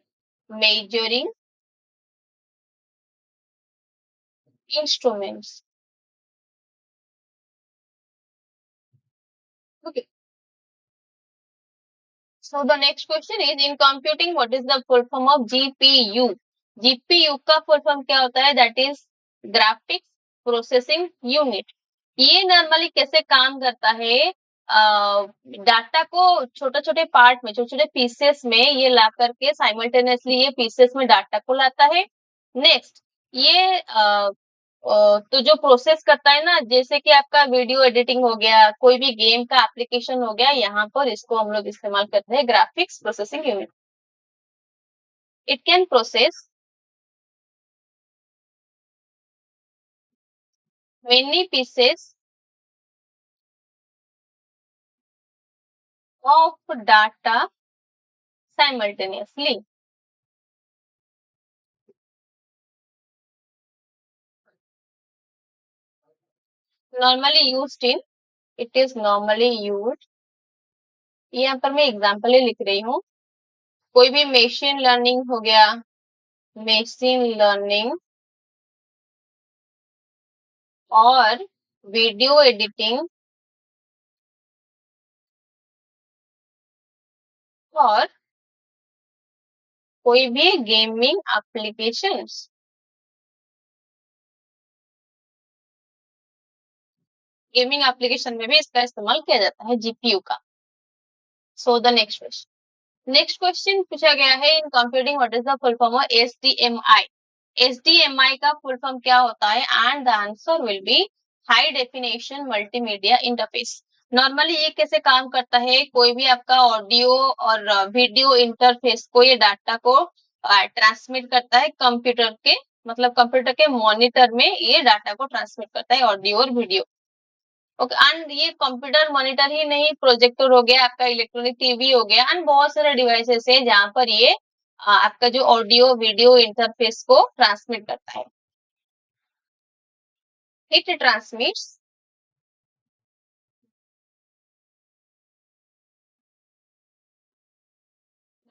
[SPEAKER 1] measuring instruments. Okay. So the next question is, in computing what is the full form of GPU? GPU का full form क्या होता है? That is graphics processing unit। ये normally कैसे काम करता है? डाटा को छोटे छोटे पार्ट में छोटे छोटे पीसेस में ये ला करके साइमल्टेनियसली ये पीसेस में डाटा को लाता है। नेक्स्ट ये तो जो प्रोसेस करता है ना, जैसे कि आपका वीडियो एडिटिंग हो गया, कोई भी गेम का एप्लीकेशन हो गया, यहाँ पर इसको हम लोग इस्तेमाल करते हैं graphics processing unit. It can process many pieces of data simultaneously. Normally used in it is normally used, यहाँ पर मैं एग्जांपल ही लिख रही हूँ। कोई भी मशीन लर्निंग हो गया, मशीन लर्निंग और वीडियो एडिटिंग और कोई भी गेमिंग एप्लीकेशंस। गेमिंग एप्लीकेशन में भी इसका इस्तेमाल किया जाता है जीपीयू का। सो द नेक्स्ट क्वेश्चन पूछा गया है, in computing what is the full form of HDMI? HDMI का फुल फॉर्म क्या होता है? And the answer will B high definition multimedia interface. Normally ये कैसे काम करता है? कोई भी आपका ऑडियो और वीडियो इंटरफेस को ये डाटा को ट्रांसमिट करता है कंप्यूटर के, मतलब कंप्यूटर के मॉनिटर में ये डाटा को ट्रांसमिट करता है ऑडियो और वीडियो। ओके, एंड ये कंप्यूटर मॉनिटर ही नहीं, प्रोजेक्टर हो गया, आपका इलेक्ट्रॉनिक टीवी हो गया, एंड बहुत सारे डिवाइसेस है जहां पर ये आपका जो ऑडियो वीडियो इंटरफेस को ट्रांसमिट करता है। इट ट्रांसमिट्स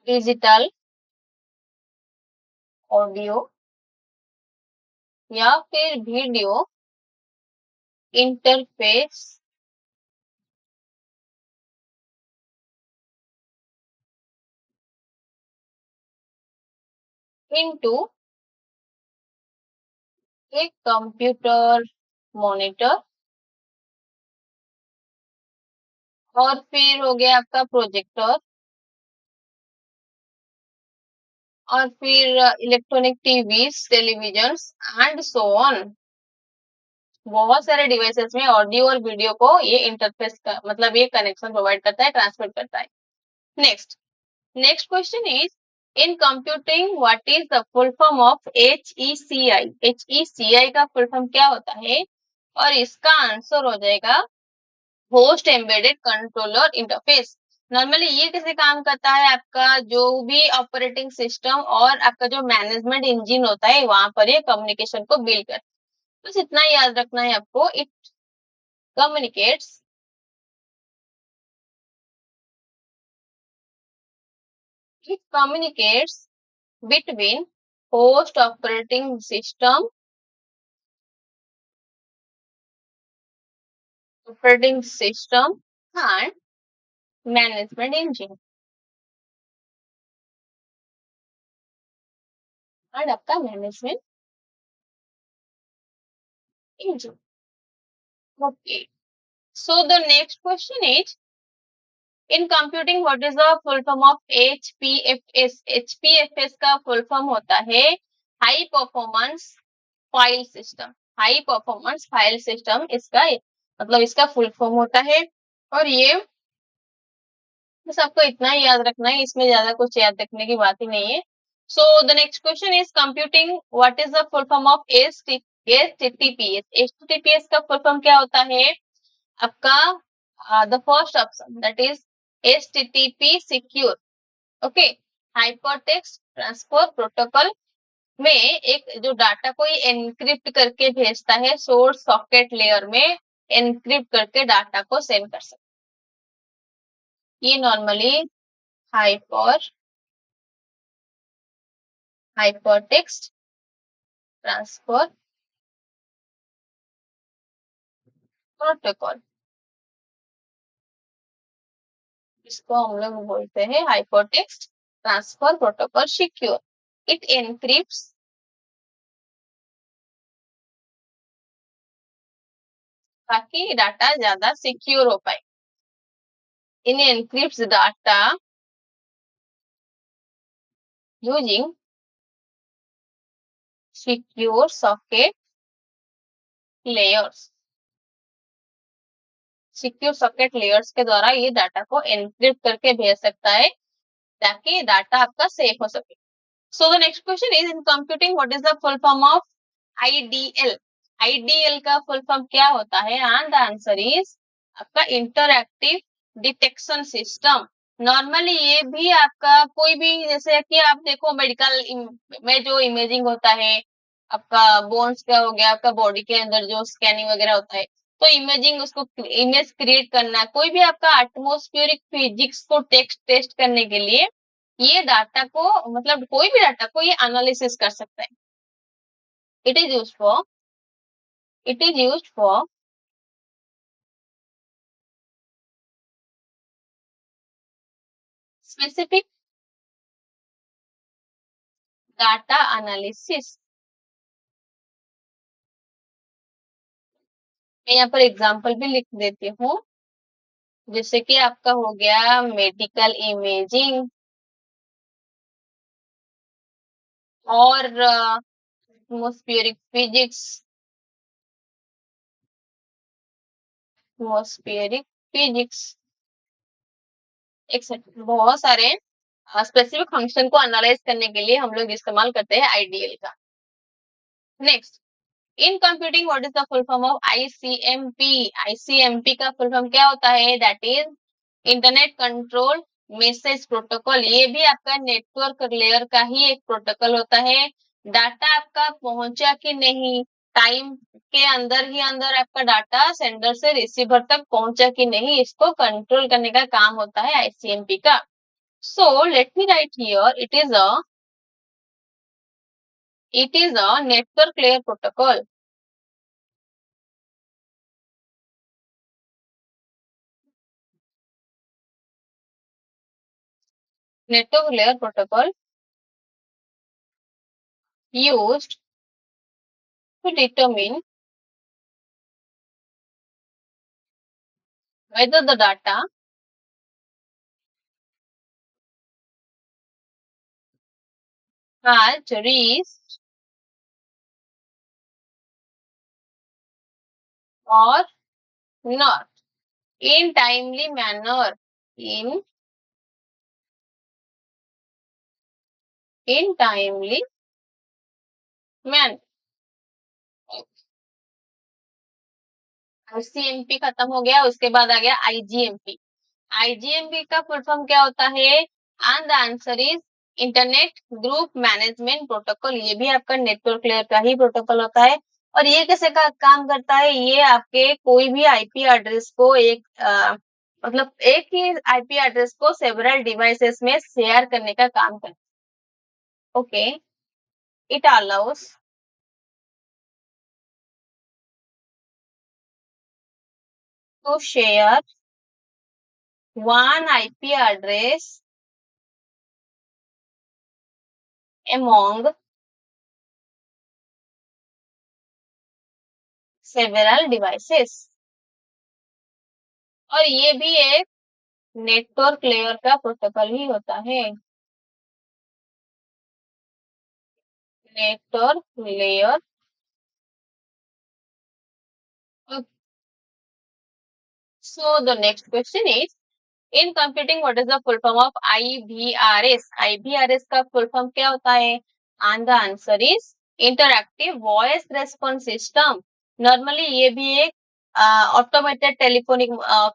[SPEAKER 1] डिजिटल ऑडियो या फिर वीडियो इंटरफेस इनटू एक कंप्यूटर मॉनिटर और फिर हो गया आपका प्रोजेक्टर और फिर electronic TVs television and so on. बहुत सारे डिवाइसेस में ऑडियो और वीडियो को ये इंटरफेस का मतलब ये कनेक्शन प्रोवाइड करता है, ट्रांसमिट करता है। Next question is, in computing what is the full form of HECI? HECI का फुल फॉर्म क्या होता है? और इसका आंसर हो जाएगा host embedded controller interface. Normally ये कैसे काम करता है? आपका जो भी ऑपरेटिंग सिस्टम और आपका जो मैनेजमेंट इंजन होता है वहां पर ये कम्युनिकेशन को बिल्ड करता है। बस इतना याद रखना है आपको। It communicates it communicates between host operating system, operating system and management engine and आपका management engine. Okay. So the next question is, in computing, what is the full form of HPFS? HPFS का full form होता है High Performance File System. High Performance File System इसका मतलब इसका full form होता है. और ये बस आपको इतना ही याद रखना है, इसमें ज्यादा कुछ याद रखने की बात ही नहीं है. So the next question is computing. What is the full form of HTTPS? HTTPS का full form क्या होता है? आपका the first option, that is HTTP secure. Okay. Hypertext transfer protocol में एक जो डाटा को ये एनक्रिप्ट करके भेजता है, सोर्स सॉकेट लेयर में एनक्रिप्ट करके डाटा को सेंड कर सकता है. ये नॉर्मली हाइपरटेक्स्ट ट्रांसफर प्रोटोकॉल, इसको हम लोग बोलते हैं hypertext transfer protocol secure. It encrypts ताकि डाटा ज्यादा सिक्योर हो पाए. In encrypts data using secure socket layers. Secure socket layers के द्वारा ये डाटा को एनक्रिप्ट करके भेज सकता है ताकि डाटा आपका सेफ हो सके. सो the next question is, in computing what is the full form of IDL? IDL का फुल फॉर्म क्या होता है? एंड द आंसर इज आपका इंटरएक्टिव डिटेक्शन सिस्टम. नॉर्मली ये भी आपका कोई भी, जैसे कि आप देखो मेडिकल में जो इमेजिंग होता है, आपका बोन्स का हो गया, आपका बॉडी के अंदर जो स्कैनिंग वगैरह होता है, तो इमेजिंग उसको इमेज क्रिएट करना, कोई भी आपका एटमॉस्फेरिक फिजिक्स को टेस्ट करने के लिए ये डाटा को, मतलब कोई भी डाटा को ये एनालिसिस कर सकता है. It is used for it is used for specific data analysis. मैं यहाँ पर एग्जांपल भी लिख देती हूँ, जैसे कि आपका हो गया मेडिकल इमेजिंग और atmospheric physics. Atmospheric physics etcetera, बहुत सारे स्पेसिफिक फंक्शन को एनालाइज करने के लिए हम लोग इस्तेमाल करते हैं आईडीएल का. Next, in computing what is the full form of ICMP? ICMP का फुल फॉर्म क्या होता है? That is internet control message protocol. ये भी आपका नेटवर्क लेयर का ही एक प्रोटोकॉल होता है. डाटा आपका पहुंचा कि नहीं, टाइम के अंदर ही अंदर आपका डाटा सेंडर से रिसीवर तक पहुंचा कि नहीं, इसको कंट्रोल करने का काम होता है आईसीएमपी का. So let me write here, it is a network layer protocol. Network layer protocol used to determine whether the data has reached or not in timely manner. In timely manner. ICMP खत्म हो गया, उसके बाद आ गया IGMP. IGMP का full form क्या होता है? And the answer is internet group management protocol. ये भी आपका नेटवर्क लेयर का ही प्रोटोकॉल होता है. और ये कैसे का काम करता है? ये आपके कोई भी आईपी एड्रेस को मतलब एक ही आईपी एड्रेस को सेवरल डिवाइसेस में शेयर करने का काम करता है. Okay. It allow us to share one IP address among several devices। और ये भी एक नेटवर्क लेयर का प्रोटोकॉल ही होता है। Network layer. So the next question is, in computing what is the full form of IVRS? IVRS का full form क्या होता है? And the answer is Interactive Voice Response System। Normally ये भी एक ऑटोमेटेड टेलीफोनिक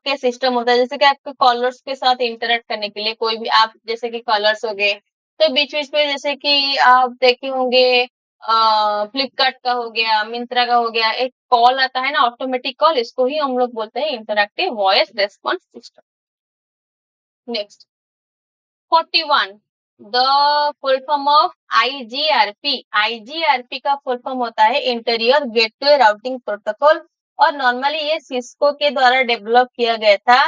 [SPEAKER 1] के सिस्टम होता है, जैसे कि आपके कॉलर्स के साथ इंटरेक्ट करने के लिए कोई भी आप जैसे कि कॉलर्स हो गए, तो बीच बीच में जैसे कि आप देखे होंगे फ्लिपकार्ट का हो गया, मिंत्रा का हो गया, एक कॉल आता है ना ऑटोमेटिक कॉल, इसको ही हम लोग बोलते हैं interactive voice response system. Next 41, the full form of IGRP। IGRP का फुल फॉर्म होता है इंटीरियर गेटवे राउटिंग प्रोटोकॉल, और नॉर्मली ये सिस्को के द्वारा डेवलप किया गया था।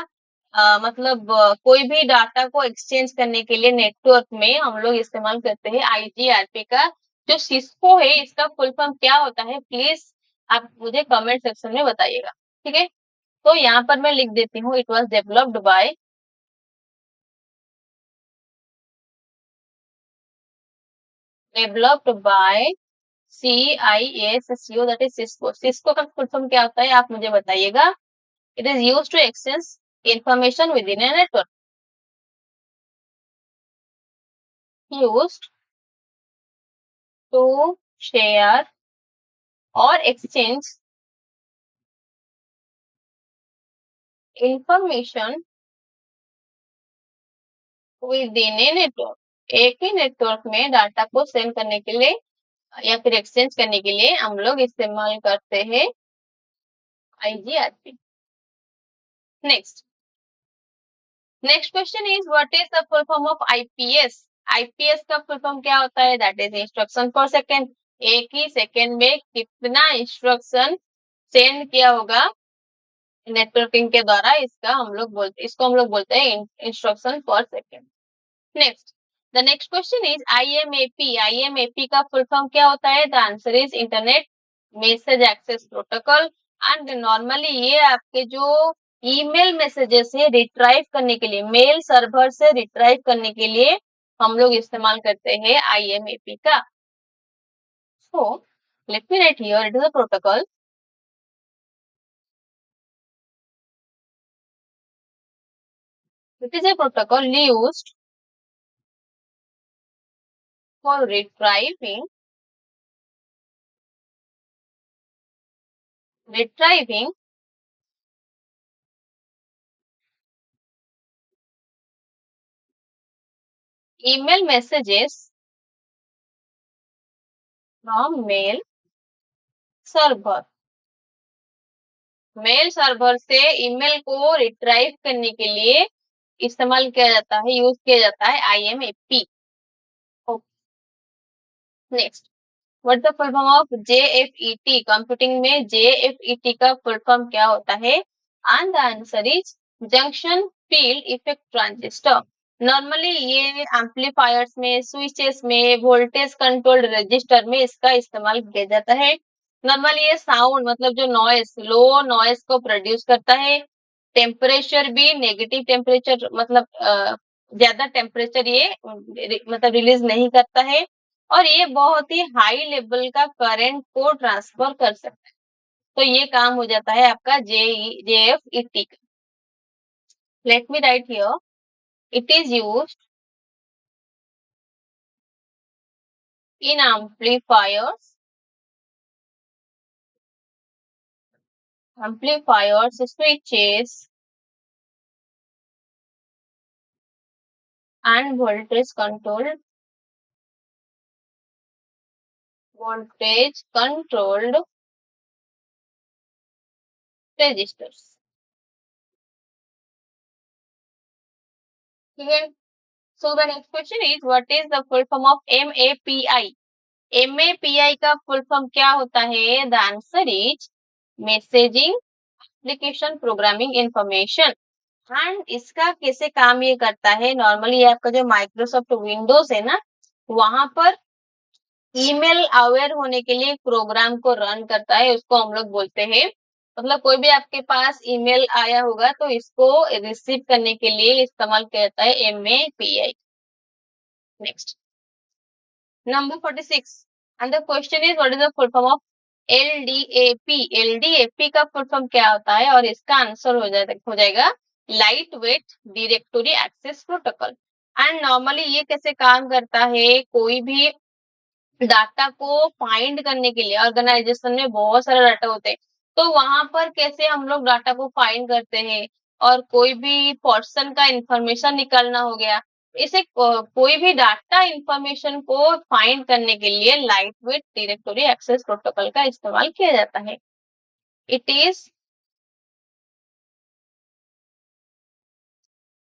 [SPEAKER 1] मतलब कोई भी डाटा को एक्सचेंज करने के लिए नेटवर्क में हम लोग इस्तेमाल करते हैं IGRP का। जो सिस्को है इसका फुल फॉर्म क्या होता है, प्लीज आप मुझे कमेंट सेक्शन में बताइएगा, ठीक है। तो यहाँ पर मैं लिख देती हूँ, it was developed by CISCO, that is Cisco. Cisco का फुल फॉर्म क्या होता है आप मुझे बताइएगा। It is used to exchange information within a network. Used to share और exchange information within a network. एक ही नेटवर्क में डाटा को सेंड करने के लिए या फिर एक्सचेंज करने के लिए हम लोग इस्तेमाल करते हैं IGRP। Next question is, what is the full form of IPS? IPS का फुल फॉर्म क्या होता है? That is instruction per second. एक ही सेकेंड में कितना इंस्ट्रक्शन सेंड किया होगा नेटवर्किंग के द्वारा, इसको हम लोग बोलते हैं instruction per second. Next the next question is IMAP। IMAP का फुल फॉर्म क्या होता है? The answer is internet message access protocol. And normally ये आपके जो ईमेल मैसेजेस है रिट्राइव करने के लिए, मेल सर्वर से रिट्राइव करने के लिए हम लोग इस्तेमाल करते हैं IMAP का। So let me write here, it is a protocol. It is a protocol used for retrieving email messages from mail server. Mail server से ईमेल को रिट्राइव करने के लिए इस्तेमाल किया जाता है, यूज किया जाता है IMAP। Next, what the full form of JFET? Computing में JFET का फुल फॉर्म क्या होता है? And the answer is junction field effect transistor. Normally ये एम्पलीफायर्स में, स्विचेस में, वोल्टेज कंट्रोल्ड रजिस्टर में इसका इस्तेमाल किया जाता है। नॉर्मली ये साउंड मतलब जो नॉइस, लो नॉइस को प्रोड्यूस करता है। टेम्परेचर भी नेगेटिव टेम्परेचर मतलब ज्यादा टेम्परेचर ये मतलब रिलीज नहीं करता है, और ये बहुत ही हाई लेवल का करंट को ट्रांसफर कर सकता है। तो ये काम हो जाता है आपका JFET का। Late me write here, it is used in amplifiers, switches and voltage controlled registers। Okay. So the next question is, what is the full form of MAPI? MAPI का फुल फॉर्म क्या होता है? The answer is messaging application programming information. And इसका कैसे काम ये करता है, नॉर्मली आपका जो माइक्रोसॉफ्ट विंडोज है ना, वहां पर ईमेल अवेयर होने के लिए प्रोग्राम को रन करता है, उसको हम लोग बोलते हैं, मतलब कोई भी आपके पास ईमेल आया होगा तो इसको रिसीव करने के लिए इस्तेमाल किया जाता है MAPI। Next, number 46, and the question is what is the full form of LDAP। LDAP का फुल फॉर्म क्या होता है, और इसका आंसर हो जाएगा light weight directory access protocol. And normally ये कैसे काम करता है, कोई भी डाटा को फाइंड करने के लिए, ऑर्गेनाइजेशन में बहुत सारे डाटा होते हैं, तो वहां पर कैसे हम लोग डाटा को फाइंड करते हैं, और कोई भी पर्सन का इंफॉर्मेशन निकालना हो गया, इसे कोई भी डाटा इंफॉर्मेशन को फाइंड करने के लिए light weight directory access protocol का इस्तेमाल किया जाता है। It is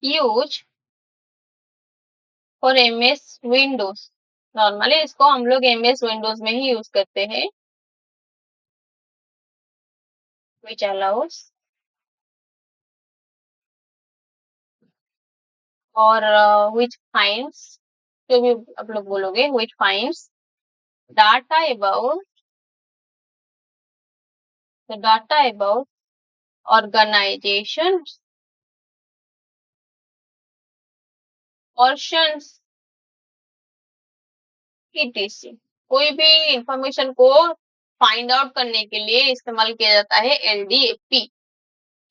[SPEAKER 1] use for MS Windows. Normally इसको हम लोग MS विंडोज में ही यूज करते हैं, विच अलाउस, और which finds, जो भी आप लोग बोलोगे, which finds data about the data about organizations, portions, etc। कोई भी इंफॉर्मेशन को फाइंड आउट करने के लिए इस्तेमाल किया जाता है LDAP।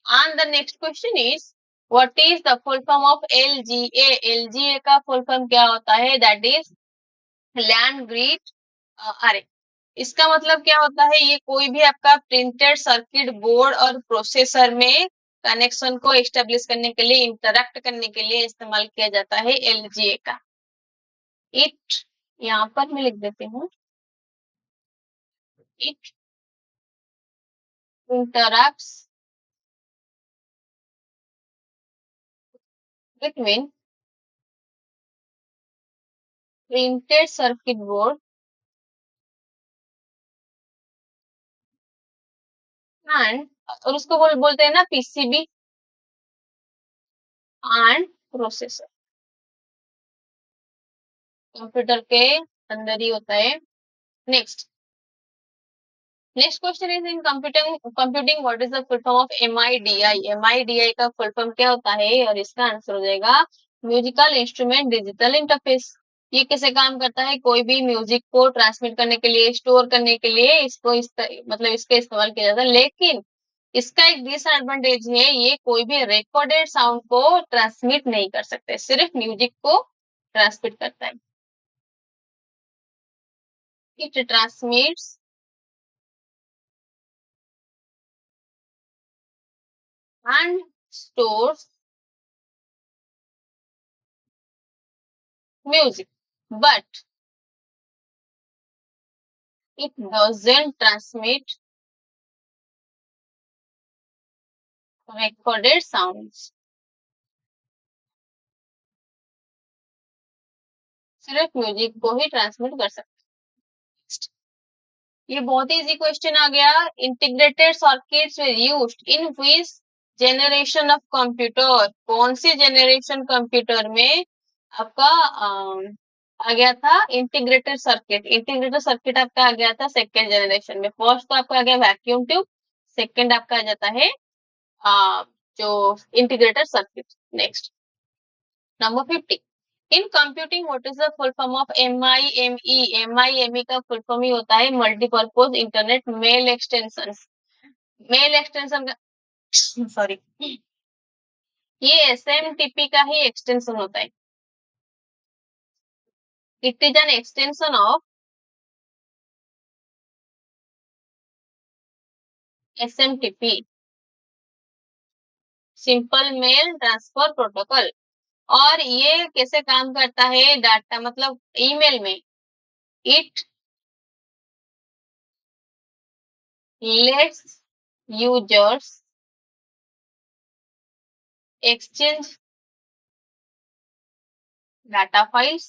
[SPEAKER 1] And the next question is what is the full form of LGA। LGA का फुल फॉर्म क्या होता है, दैट इज लैंड ग्रिड अरे, इसका मतलब क्या होता है, ये कोई भी आपका प्रिंटेड सर्किट बोर्ड और प्रोसेसर में कनेक्शन को एस्टेब्लिश करने के लिए, इंटरैक्ट करने के लिए इस्तेमाल किया जाता है LGA का। इट, यहाँ पर मैं लिख देती हूँ, it interacts between printed circuit board and, और उसको बोलते हैं ना PCB एंड प्रोसेसर, कंप्यूटर के अंदर ही होता है। Next, next question is in computing what is the full form of MIDI। MIDI का फुल फॉर्म क्या होता है, और इसका आंसर हो जाएगा म्यूजिकल इंस्ट्रूमेंट डिजिटल इंटरफेस। ये कैसे काम करता है, कोई भी म्यूजिक को ट्रांसमिट करने के लिए, स्टोर करने के लिए इसको मतलब इसका इस्तेमाल किया जाता है, लेकिन इसका एक डिसएडवांटेज है, ये कोई भी रिकॉर्डेड साउंड को ट्रांसमिट नहीं कर सकते, सिर्फ म्यूजिक को ट्रांसमिट करता है। It transmits and stores music, but it doesn't transmit recorded sounds। सिर्फ म्यूजिक को ही ट्रांसमिट कर सकते हैं। ये बहुत ही इजी क्वेश्चन आ गया। Integrated circuits were used in which generation of computer. कौन सी जनरेशन कंप्यूटर में आपका आ गया था इंटीग्रेटेड सर्किट। इंटीग्रेटेड सर्किट आपका आ गया था सेकेंड जनरेशन में। फर्स्ट तो आपका आ गया वैक्यूम ट्यूब, सेकेंड आपका आ जाता है जो integrated circuit. Next, number 50, in computing what is the full form of MIME। MIME का फुल फॉर्म ही होता है multipurpose internet mail extension. Mail extension का सॉरी, ये SMTP का ही एक्सटेंशन होता है। It is an extension of SMTP, simple mail transfer protocol. और ये कैसे काम करता है, डाटा मतलब ईमेल में, it let's users exchange data files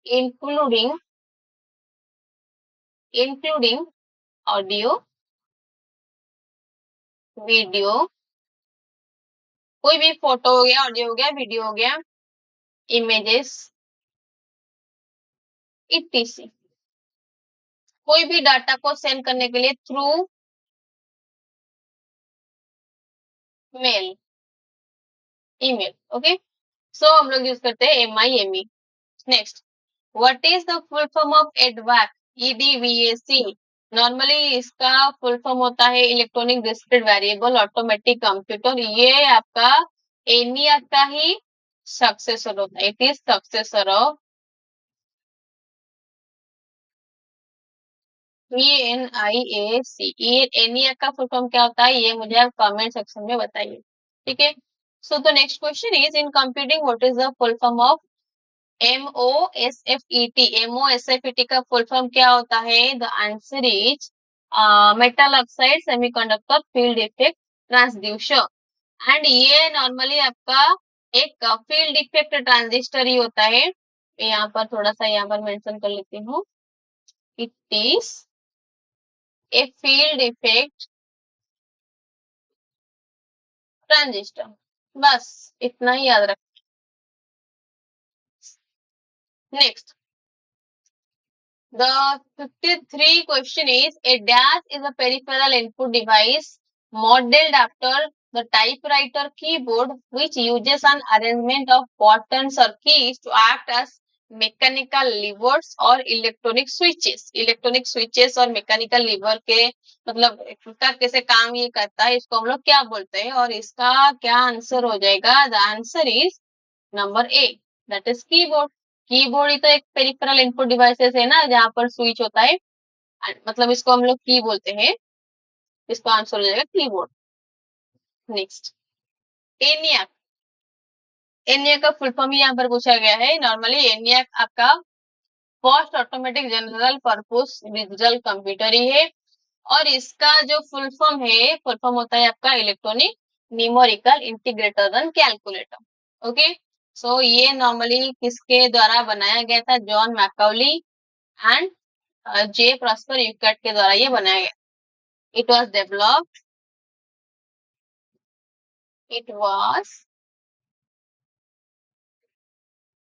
[SPEAKER 1] including audio video, कोई भी फोटो हो गया, ऑडियो हो गया, वीडियो हो गया, इमेजेस, etc। कोई भी डाटा को सेंड करने के लिए through mail, email. Okay, so हम लोग यूज करते हैं MIME। Next, what is the full form of EDVAC? EDVAC। Normally इसका फुल फॉर्म होता है electronic discrete variable automatic computer. ये आपका ENIAC का ही सक्सेसर होता है। It is successor of ENIAC। ENIAC का फुल फॉर्म क्या होता है, ये मुझे आप कमेंट सेक्शन में बताइए। ठीक है, so the next question is, in computing what is the full form of MOSFET? MOSFET का फुल फॉर्म क्या होता है? The answer is metal oxide semiconductor field effect transducer. And ये नॉर्मली आपका एक फील्ड इफेक्ट ट्रांजिस्टर ही होता है। यहाँ पर थोड़ा सा यहाँ पर मेंशन कर लेती हूँ, it is a field effect transistor. बस इतना ही याद रख। Next, the 53 question is, a dash is a peripheral input device modeled after the typewriter keyboard which uses an arrangement of buttons or keys to act as mechanical levers और electronic switches. Electronic switches और mechanical liver के मतलब का कैसे काम ये करता है, इसको हम लोग क्या बोलते हैं? और इसका क्या आंसर हो जाएगा? The answer is number A, that is keyboard. Keyboard ही तो एक पेरिफेरल इनपुट डिवाइसेस है ना, जहाँ पर स्विच होता है, मतलब इसको हम लोग की बोलते हैं। इसका आंसर हो जाएगा कीबोर्ड। Next, ENIAC. एनियाक का फुल फॉर्म यहाँ पर पूछा गया है। नॉर्मली एनियाक आपका first automatic general purpose digital computer ही है। और इसका जो फुल फॉर्म है, फुल फॉर्म होता है आपका electronic numerical integrator and calculator. Okay, so ये नॉर्मली किसके द्वारा बनाया गया था? John Mauchly and J Presper Eckert के द्वारा ये बनाया गया। It was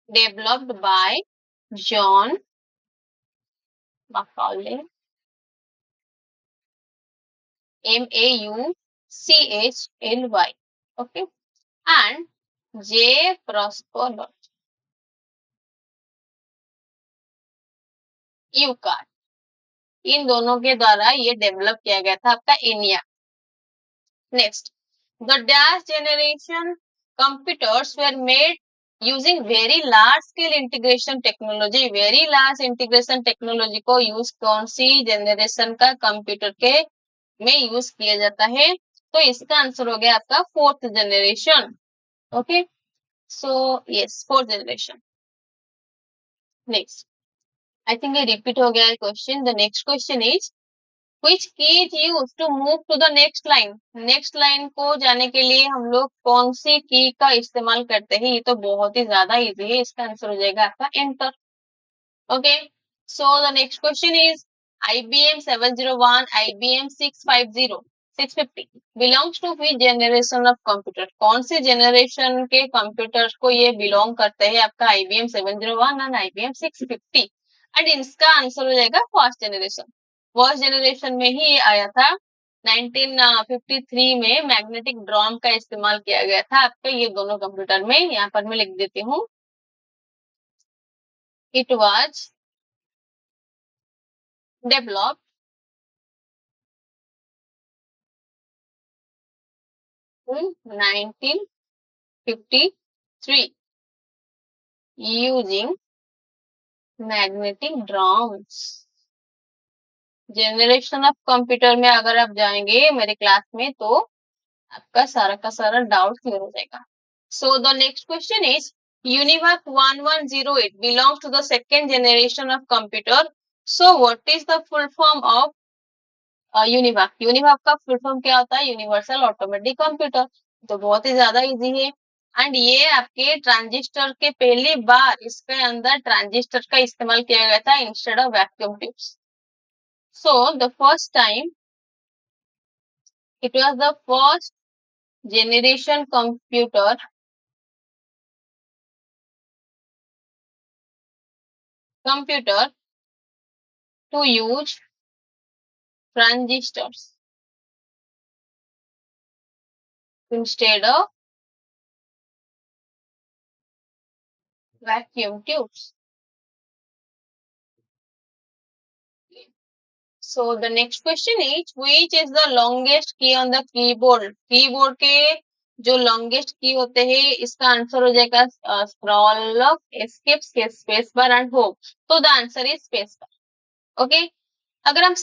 [SPEAKER 1] developed by John Mauchly, MAUCHLY, okay, and J Presper Eckert. इन दोनों के द्वारा ये डेवलप किया गया था आपका ENIAC. Next, the dash generation computers were made using very large scale integration technology. Very large integration technology को यूज कौन सी जनरेशन का कंप्यूटर के में यूज किया जाता है? तो इसका आंसर हो गया आपका fourth generation. Okay, so yes, fourth generation. Next, I think ये रिपीट हो गया है question. The next question is, which key is used to move to the next line? Next line को जाने के लिए हम लोग कौन सी की का इस्तेमाल करते हैं? ये तो बहुत ही ज्यादा इजी है। इसका आंसर हो जाएगा आपका enter. Okay, so the next question is, IBM 701, IBM 650, 650 belongs to which generation of computer? कौन सी जनरेशन के कंप्यूटर्स को ये बिलोंग करते हैं? आपका IBM 701 एंड IBM 650। एंड इसका आंसर हो जाएगा फर्स्ट जनरेशन। फर्स्ट जनरेशन में ही आया था। 1953 में मैग्नेटिक ड्रम का इस्तेमाल किया गया था आपके ये दोनों कंप्यूटर में। यहाँ पर मैं लिख देती हूँ, it was developed in 1953 using magnetic drums। Generation of computer में अगर आप जाएंगे मेरे क्लास में तो आपका सारा का सारा डाउट क्लियर हो जाएगा। So the next question is, UNIVAC 1108 belongs to the second generation of computer, so what is the full form of यूनिवाक? यूनिवाक का फुल फॉर्म क्या होता है? Universal automatic computer. तो बहुत ही ज्यादा इजी है। एंड ये आपके ट्रांजिस्टर के पहली बार इसके अंदर ट्रांजिस्टर का इस्तेमाल किया गया था instead of vacuum tubes. So the first time It was the first generation computer to use transistors instead of vacuum tubes. So the next question is, which is the longest key on the keyboard? Keyboard के जो longest key होते हैं इसका answer हो जाएगा scroll lock, escape, space bar and home. तो the answer is space bar. Okay. अगर हम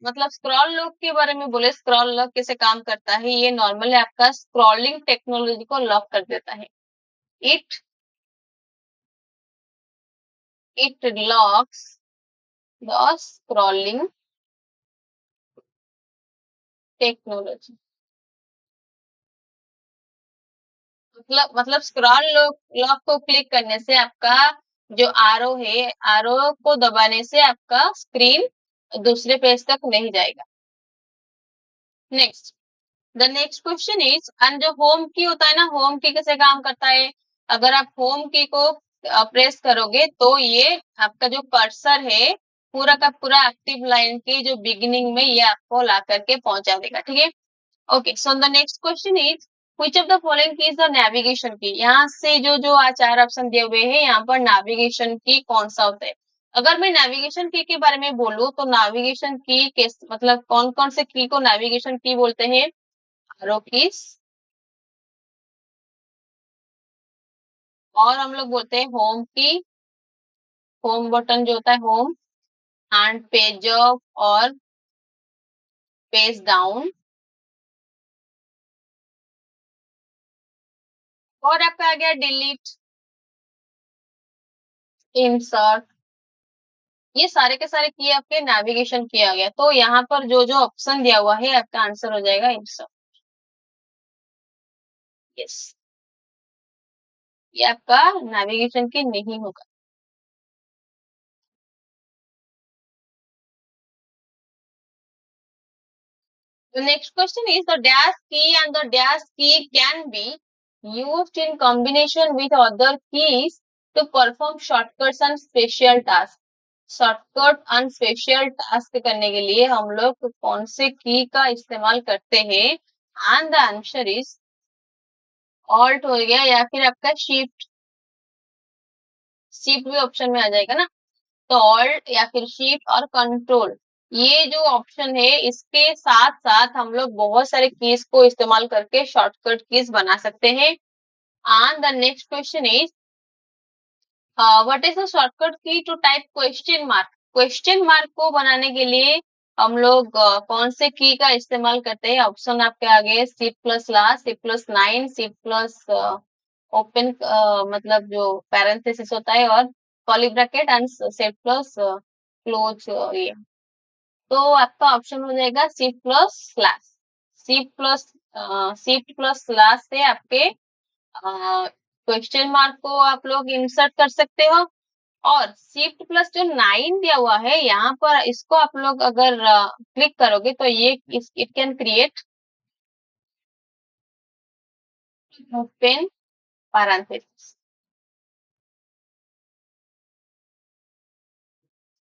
[SPEAKER 1] मतलब स्क्रॉल लॉक के बारे में बोले, स्क्रॉल लॉक कैसे काम करता है, ये नॉर्मली आपका स्क्रॉलिंग टेक्नोलॉजी को लॉक कर देता है. It locks the scrolling technology. मतलब स्क्रॉल लॉक को क्लिक करने से आपका जो आरो है, आरो को दबाने से आपका स्क्रीन दूसरे पेज तक नहीं जाएगा. Next, the next question is, and जो होम की होता है ना, होम की कैसे काम करता है? अगर आप होम की को प्रेस करोगे तो ये आपका जो कर्सर है पूरा का पूरा एक्टिव लाइन की जो बिगिनिंग में ये आपको ला करके पहुंचा देगा. ठीक है. Okay. So the next question is, which of the following की is the navigation key? यहाँ से जो जो चार ऑप्शन दिए हुए हैं, यहाँ पर नेविगेशन की कौन सा होता है? अगर मैं नेविगेशन की के बारे में बोलूं तो नेविगेशन की के मतलब कौन कौन से की को नेविगेशन की बोलते हैं? एरो कीज, और हम लोग बोलते हैं होम की, होम बटन जो होता है होम, एंड पेज अप और पेज डाउन, और आपका आ गया डिलीट, इंसर्ट. ये सारे के सारे की आपके नेविगेशन किया गया. तो यहाँ पर जो जो ऑप्शन दिया हुआ है आपका आंसर हो जाएगा इंसर्ट. यस, ये आपका नेविगेशन की नहीं होगा. The next question is, the dash key and the dash key can be used in combination with other keys to perform shortcuts and special tasks. Shortcut and special task करने के लिए हम लोग कौन से की का इस्तेमाल करते हैं? And the answer is alt हो गया, या फिर आपका शिफ्ट. शिफ्ट भी ऑप्शन में आ जाएगा ना. तो ऑल्ट या फिर शिफ्ट और कंट्रोल, ये जो ऑप्शन है इसके साथ साथ हम लोग बहुत सारे कीज को इस्तेमाल करके शॉर्टकट कीज बना सकते हैं. And the next question is, what is the shortcut key to type question mark? Question mark को बनाने के लिए हम लोग कौन से की का इस्तेमाल करते हैं? ऑप्शन आपके आगे shift plus last, shift plus 9, shift plus open मतलब जो पैरेंथेसिस होता है, और curly bracket and shift plus close. ये तो आपका ऑप्शन हो जाएगा shift plus slash. Shift plus slash से आपके क्वेश्चन मार्क को आप लोग इंसर्ट कर सकते हो. और शिफ्ट प्लस जो 9 दिया हुआ है यहाँ पर, इसको आप लोग अगर क्लिक करोगे तो ये it can create open parenthesis.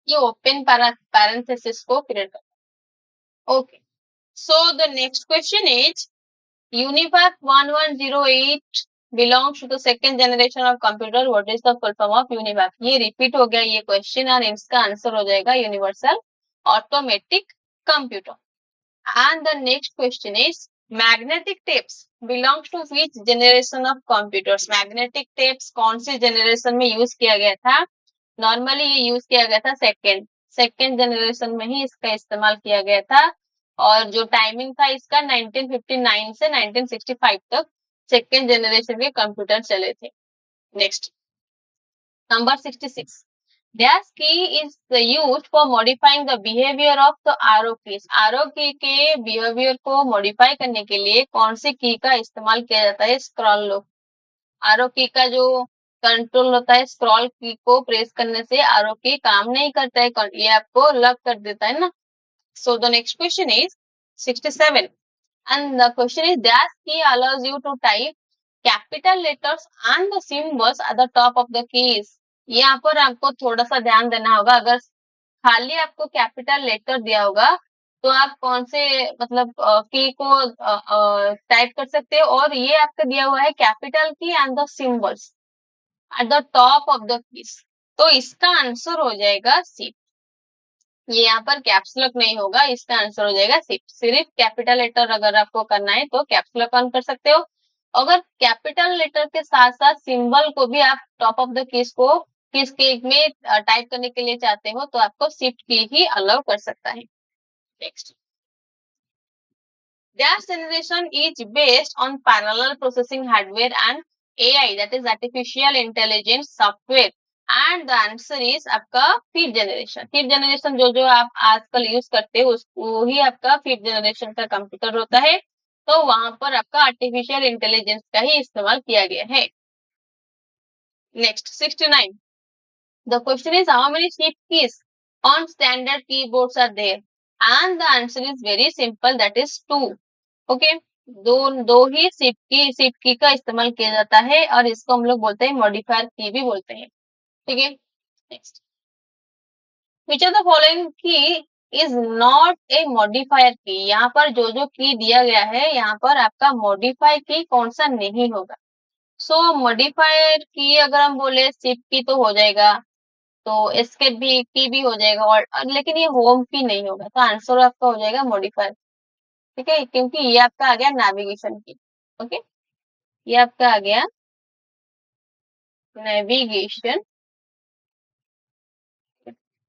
[SPEAKER 1] ये ओपन पैरेंथेसिस को क्रिएट करता है. Okay. So the next question is, UNIVAC 1108 belongs to the second generation of computer. What is the full form of UNIVAC? ये रिपीट हो गया ये क्वेश्चन, और इसका आंसर हो जाएगा universal automatic computer. And the next question is, magnetic tapes belongs to which generation of computers? Magnetic tapes कौन सी जनरेशन में यूज किया गया था? नॉर्मली ये यूज किया गया था सेकेंड जनरेशन में ही इसका इस्तेमाल किया गया था. और जो टाइमिंग था इसका 1959 से 1965 तक सेकेंड जनरेशन के कंप्यूटर चले थे. Next, number 66. Dash key is used for modifying the behavior of the arrow keys. arrow key के behavior को modify करने के लिए कौन सी की का इस्तेमाल किया जाता है? Scroll lock. arrow key का जो कंट्रोल होता है, स्क्रॉल की को प्रेस करने से arrow की काम नहीं करता है, ये आपको लॉक कर देता है ना. So the next question is 67. And the question is that key allows you to type capital letters and the symbols at the top of the keys. यहाँ पर आपको थोड़ा सा ध्यान देना होगा, अगर खाली आपको कैपिटल लेटर दिया होगा तो आप कौन से मतलब की को टाइप कर सकते हो, और ये आपका दिया हुआ है कैपिटल की and the symbols at the top of the keys, तो इसका आंसर हो जाएगा सी। ये यहाँ पर कैप्सलॉक नहीं होगा, इसका आंसर हो जाएगा सिर्फ कैपिटल लेटर अगर आपको करना है तो कैप्सलॉक ऑन कर सकते हो। अगर कैपिटल लेटर के साथ साथ सिंबल को भी आप टॉप ऑफ द कीज को किस की में टाइप करने के लिए चाहते हो तो आपको शिफ्ट की ही अलाउ कर सकता है। Next, Dash generation is based on parallel processing hardware and AI, that is artificial intelligence software, and the answer is आपका फिफ्थ जनरेशन। फिफ्थ जनरेशन जो जो आप आजकल यूज करते हो वो ही आपका फिफ्थ जनरेशन का कंप्यूटर होता है, तो वहां पर आपका आर्टिफिशियल इंटेलिजेंस का ही इस्तेमाल किया गया है। Next 69, the question is how many shift keys on standard keyboards are there, and the answer is very simple, that is 2। Okay, दो ही शिफ्ट की का इस्तेमाल किया जाता है और इसको हम लोग बोलते हैं मॉडिफायर की भी बोलते हैं। ठीक है, next, which of the following की इज नॉट ए मॉडिफायर की। यहाँ पर जो जो की दिया गया है यहाँ पर आपका मॉडिफाई की कौन सा नहीं होगा। सो मॉडिफायर की अगर हम बोले शिफ्ट की तो हो जाएगा, तो एस्केप भी की भी हो जाएगा, और लेकिन ये होम की नहीं होगा, तो आंसर आपका हो जाएगा मॉडिफायर। ठीक है, क्योंकि ये आपका आ गया नेविगेशन की। ओके, ये आपका आ गया नेविगेशन,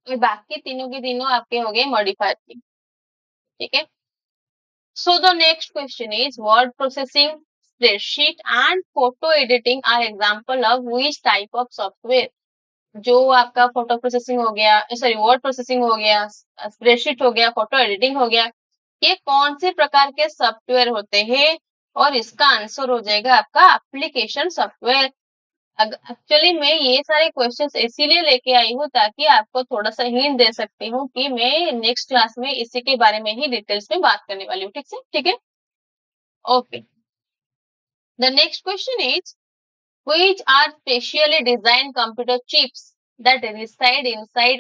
[SPEAKER 1] और बाकी तीनों के तीनों आपके हो गए मॉडिफायर की। ठीक है, so the next question is word processing, spreadsheet and photo editing are example of which type of software. जो आपका फोटो प्रोसेसिंग हो गया, सॉरी वर्ड प्रोसेसिंग हो गया, स्प्रेडशीट हो गया, फोटो एडिटिंग हो गया, ये कौन से प्रकार के सॉफ्टवेयर होते हैं, और इसका आंसर हो जाएगा आपका एप्लीकेशन सॉफ्टवेयर। एक्चुअली मैं ये सारे क्वेश्चंस इसीलिए लेके आई हूँ ताकि आपको थोड़ा सा हिंट दे सकती हूँ कि मैं नेक्स्ट क्लास में इसी के बारे में ही डिटेल्स में बात करने वाली हूँ। ठीक से, ठीक है, okay. The next question is which are specially designed computer chips that reside inside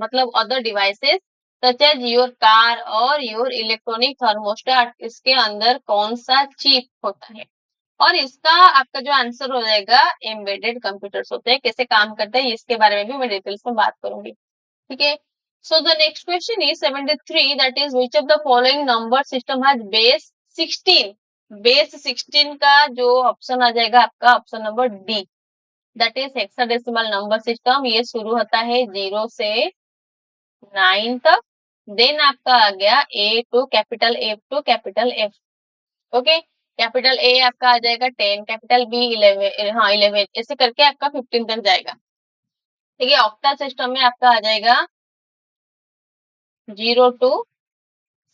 [SPEAKER 1] मतलब other devices such as your car or your electronic thermostat। इसके अंदर कौन सा चिप होता है, और इसका आपका जो आंसर हो जाएगा एम्बेडेड कंप्यूटर्स होते हैं। कैसे काम करते हैं इसके बारे में भी मैं डिटेल्स में बात करूंगी। ठीक है, so the next question is 73, that is which of the following number system has base 16। Base 16 का जो ऑप्शन आ जाएगा आपका option number D, that is hexadecimal number system. ये शुरू होता है 0 से 9 तक, देन आपका आ गया A to capital F to capital F. Okay, capital A आपका आ जाएगा 10, कैपिटल बी 11, हाँ 11, ऐसे करके आपका 15 तक जाएगा। ठीक है, ऑक्टा सिस्टम में आपका आ जाएगा 0 टू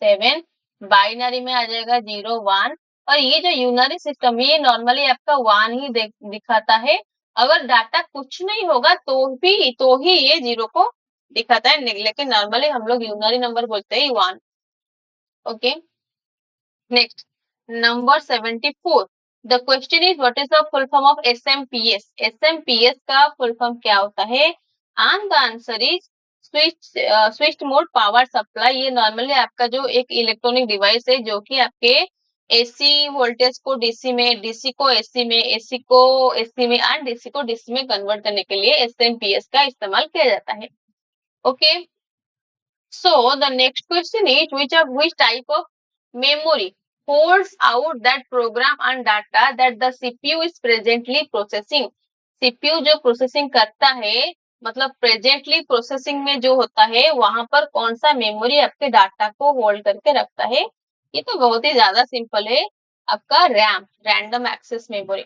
[SPEAKER 1] 7, बाइनरी में आ जाएगा 0 1, और ये जो यूनरी सिस्टम ये नॉर्मली आपका 1 ही दिखाता है। अगर डाटा कुछ नहीं होगा तो ही ये 0 को दिखाता है, लेकिन नॉर्मली हम लोग यूनरी नंबर बोलते हैं 1। Okay, next number 74, the question is what is the full form of SMPS। SMPS का फुल फॉर्म क्या होता है, and the answer is switch mode power supply. ये नॉर्मली आपका जो एक इलेक्ट्रॉनिक डिवाइस है जो कि आपके एसी वोल्टेज को डीसी में, डीसी को एसी में, एसी को एसी में एंड डीसी को डीसी में कन्वर्ट करने के लिए SMPS का इस्तेमाल किया जाता है। Okay, so the next question is which type of memory holds out that program and data that the CPU is presently processing। CPU जो प्रोसेसिंग करता है, मतलब प्रेजेंटली प्रोसेसिंग में जो होता है वहां पर कौन सा मेमोरी आपके डाटा को होल्ड करके रखता है। ये तो बहुत ही ज्यादा सिंपल है, आपका रैम, रैंडम एक्सेस मेमोरी।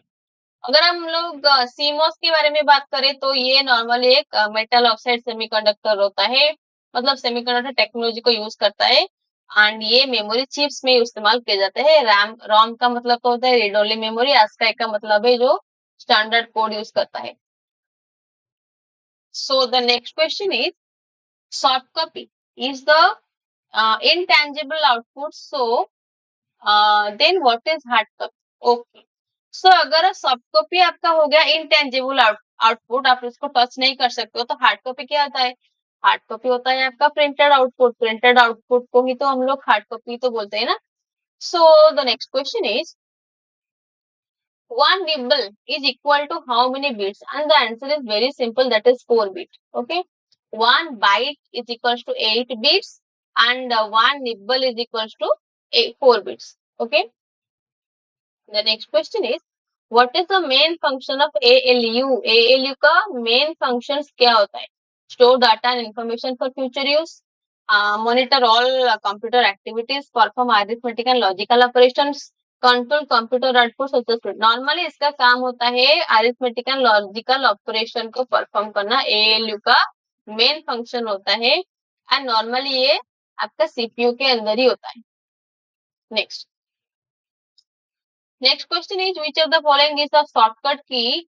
[SPEAKER 1] अगर हम लोग सीमोस के बारे में बात करें तो ये नॉर्मली एक मेटल ऑक्साइड सेमीकंडक्टर होता है, मतलब सेमीकंडक्टर टेक्नोलॉजी को यूज करता है, एंड ये मेमोरी चिप्स में इस्तेमाल किए जाते हैं। रैम रोम का मतलब तो होता है रीड ओनली मेमोरी, ASCII का मतलब है जो स्टैंडर्ड कोड यूज करता है। So the next question is soft copy is the intangible output, so then what is hard copy? Okay, so अगर सॉफ्ट कॉपी आपका हो गया इनटेंजिबल आउटपुट, आप इसको टच नहीं कर सकते हो, तो हार्ड कॉपी क्या होता है? हार्ड कॉपी होता है आपका प्रिंटेड आउटपुट। प्रिंटेड आउटपुट को ही तो हम लोग हार्ड कॉपी तो बोलते हैं ना। सो the next question is, one nibble is equal to how many bits? And the answer is very simple, that is 4 bits. Okay, one byte is equals to 8 bits, and one nibble is equals to 4 bits. Okay, the next question is, what is the main function of ALU? ALU का main functions क्या होता है? Store data and information for future use, monitor all computer activities, perform arithmetic and logical operations, control computer output successful. Normally इसका काम होता है arithmetic and logical operation को perform करना, एएलयू का मेन फंक्शन होता है, एंड नॉर्मली ये आपका सीपीयू के अंदर ही होता है। Next question is, which of the following is the shortcut की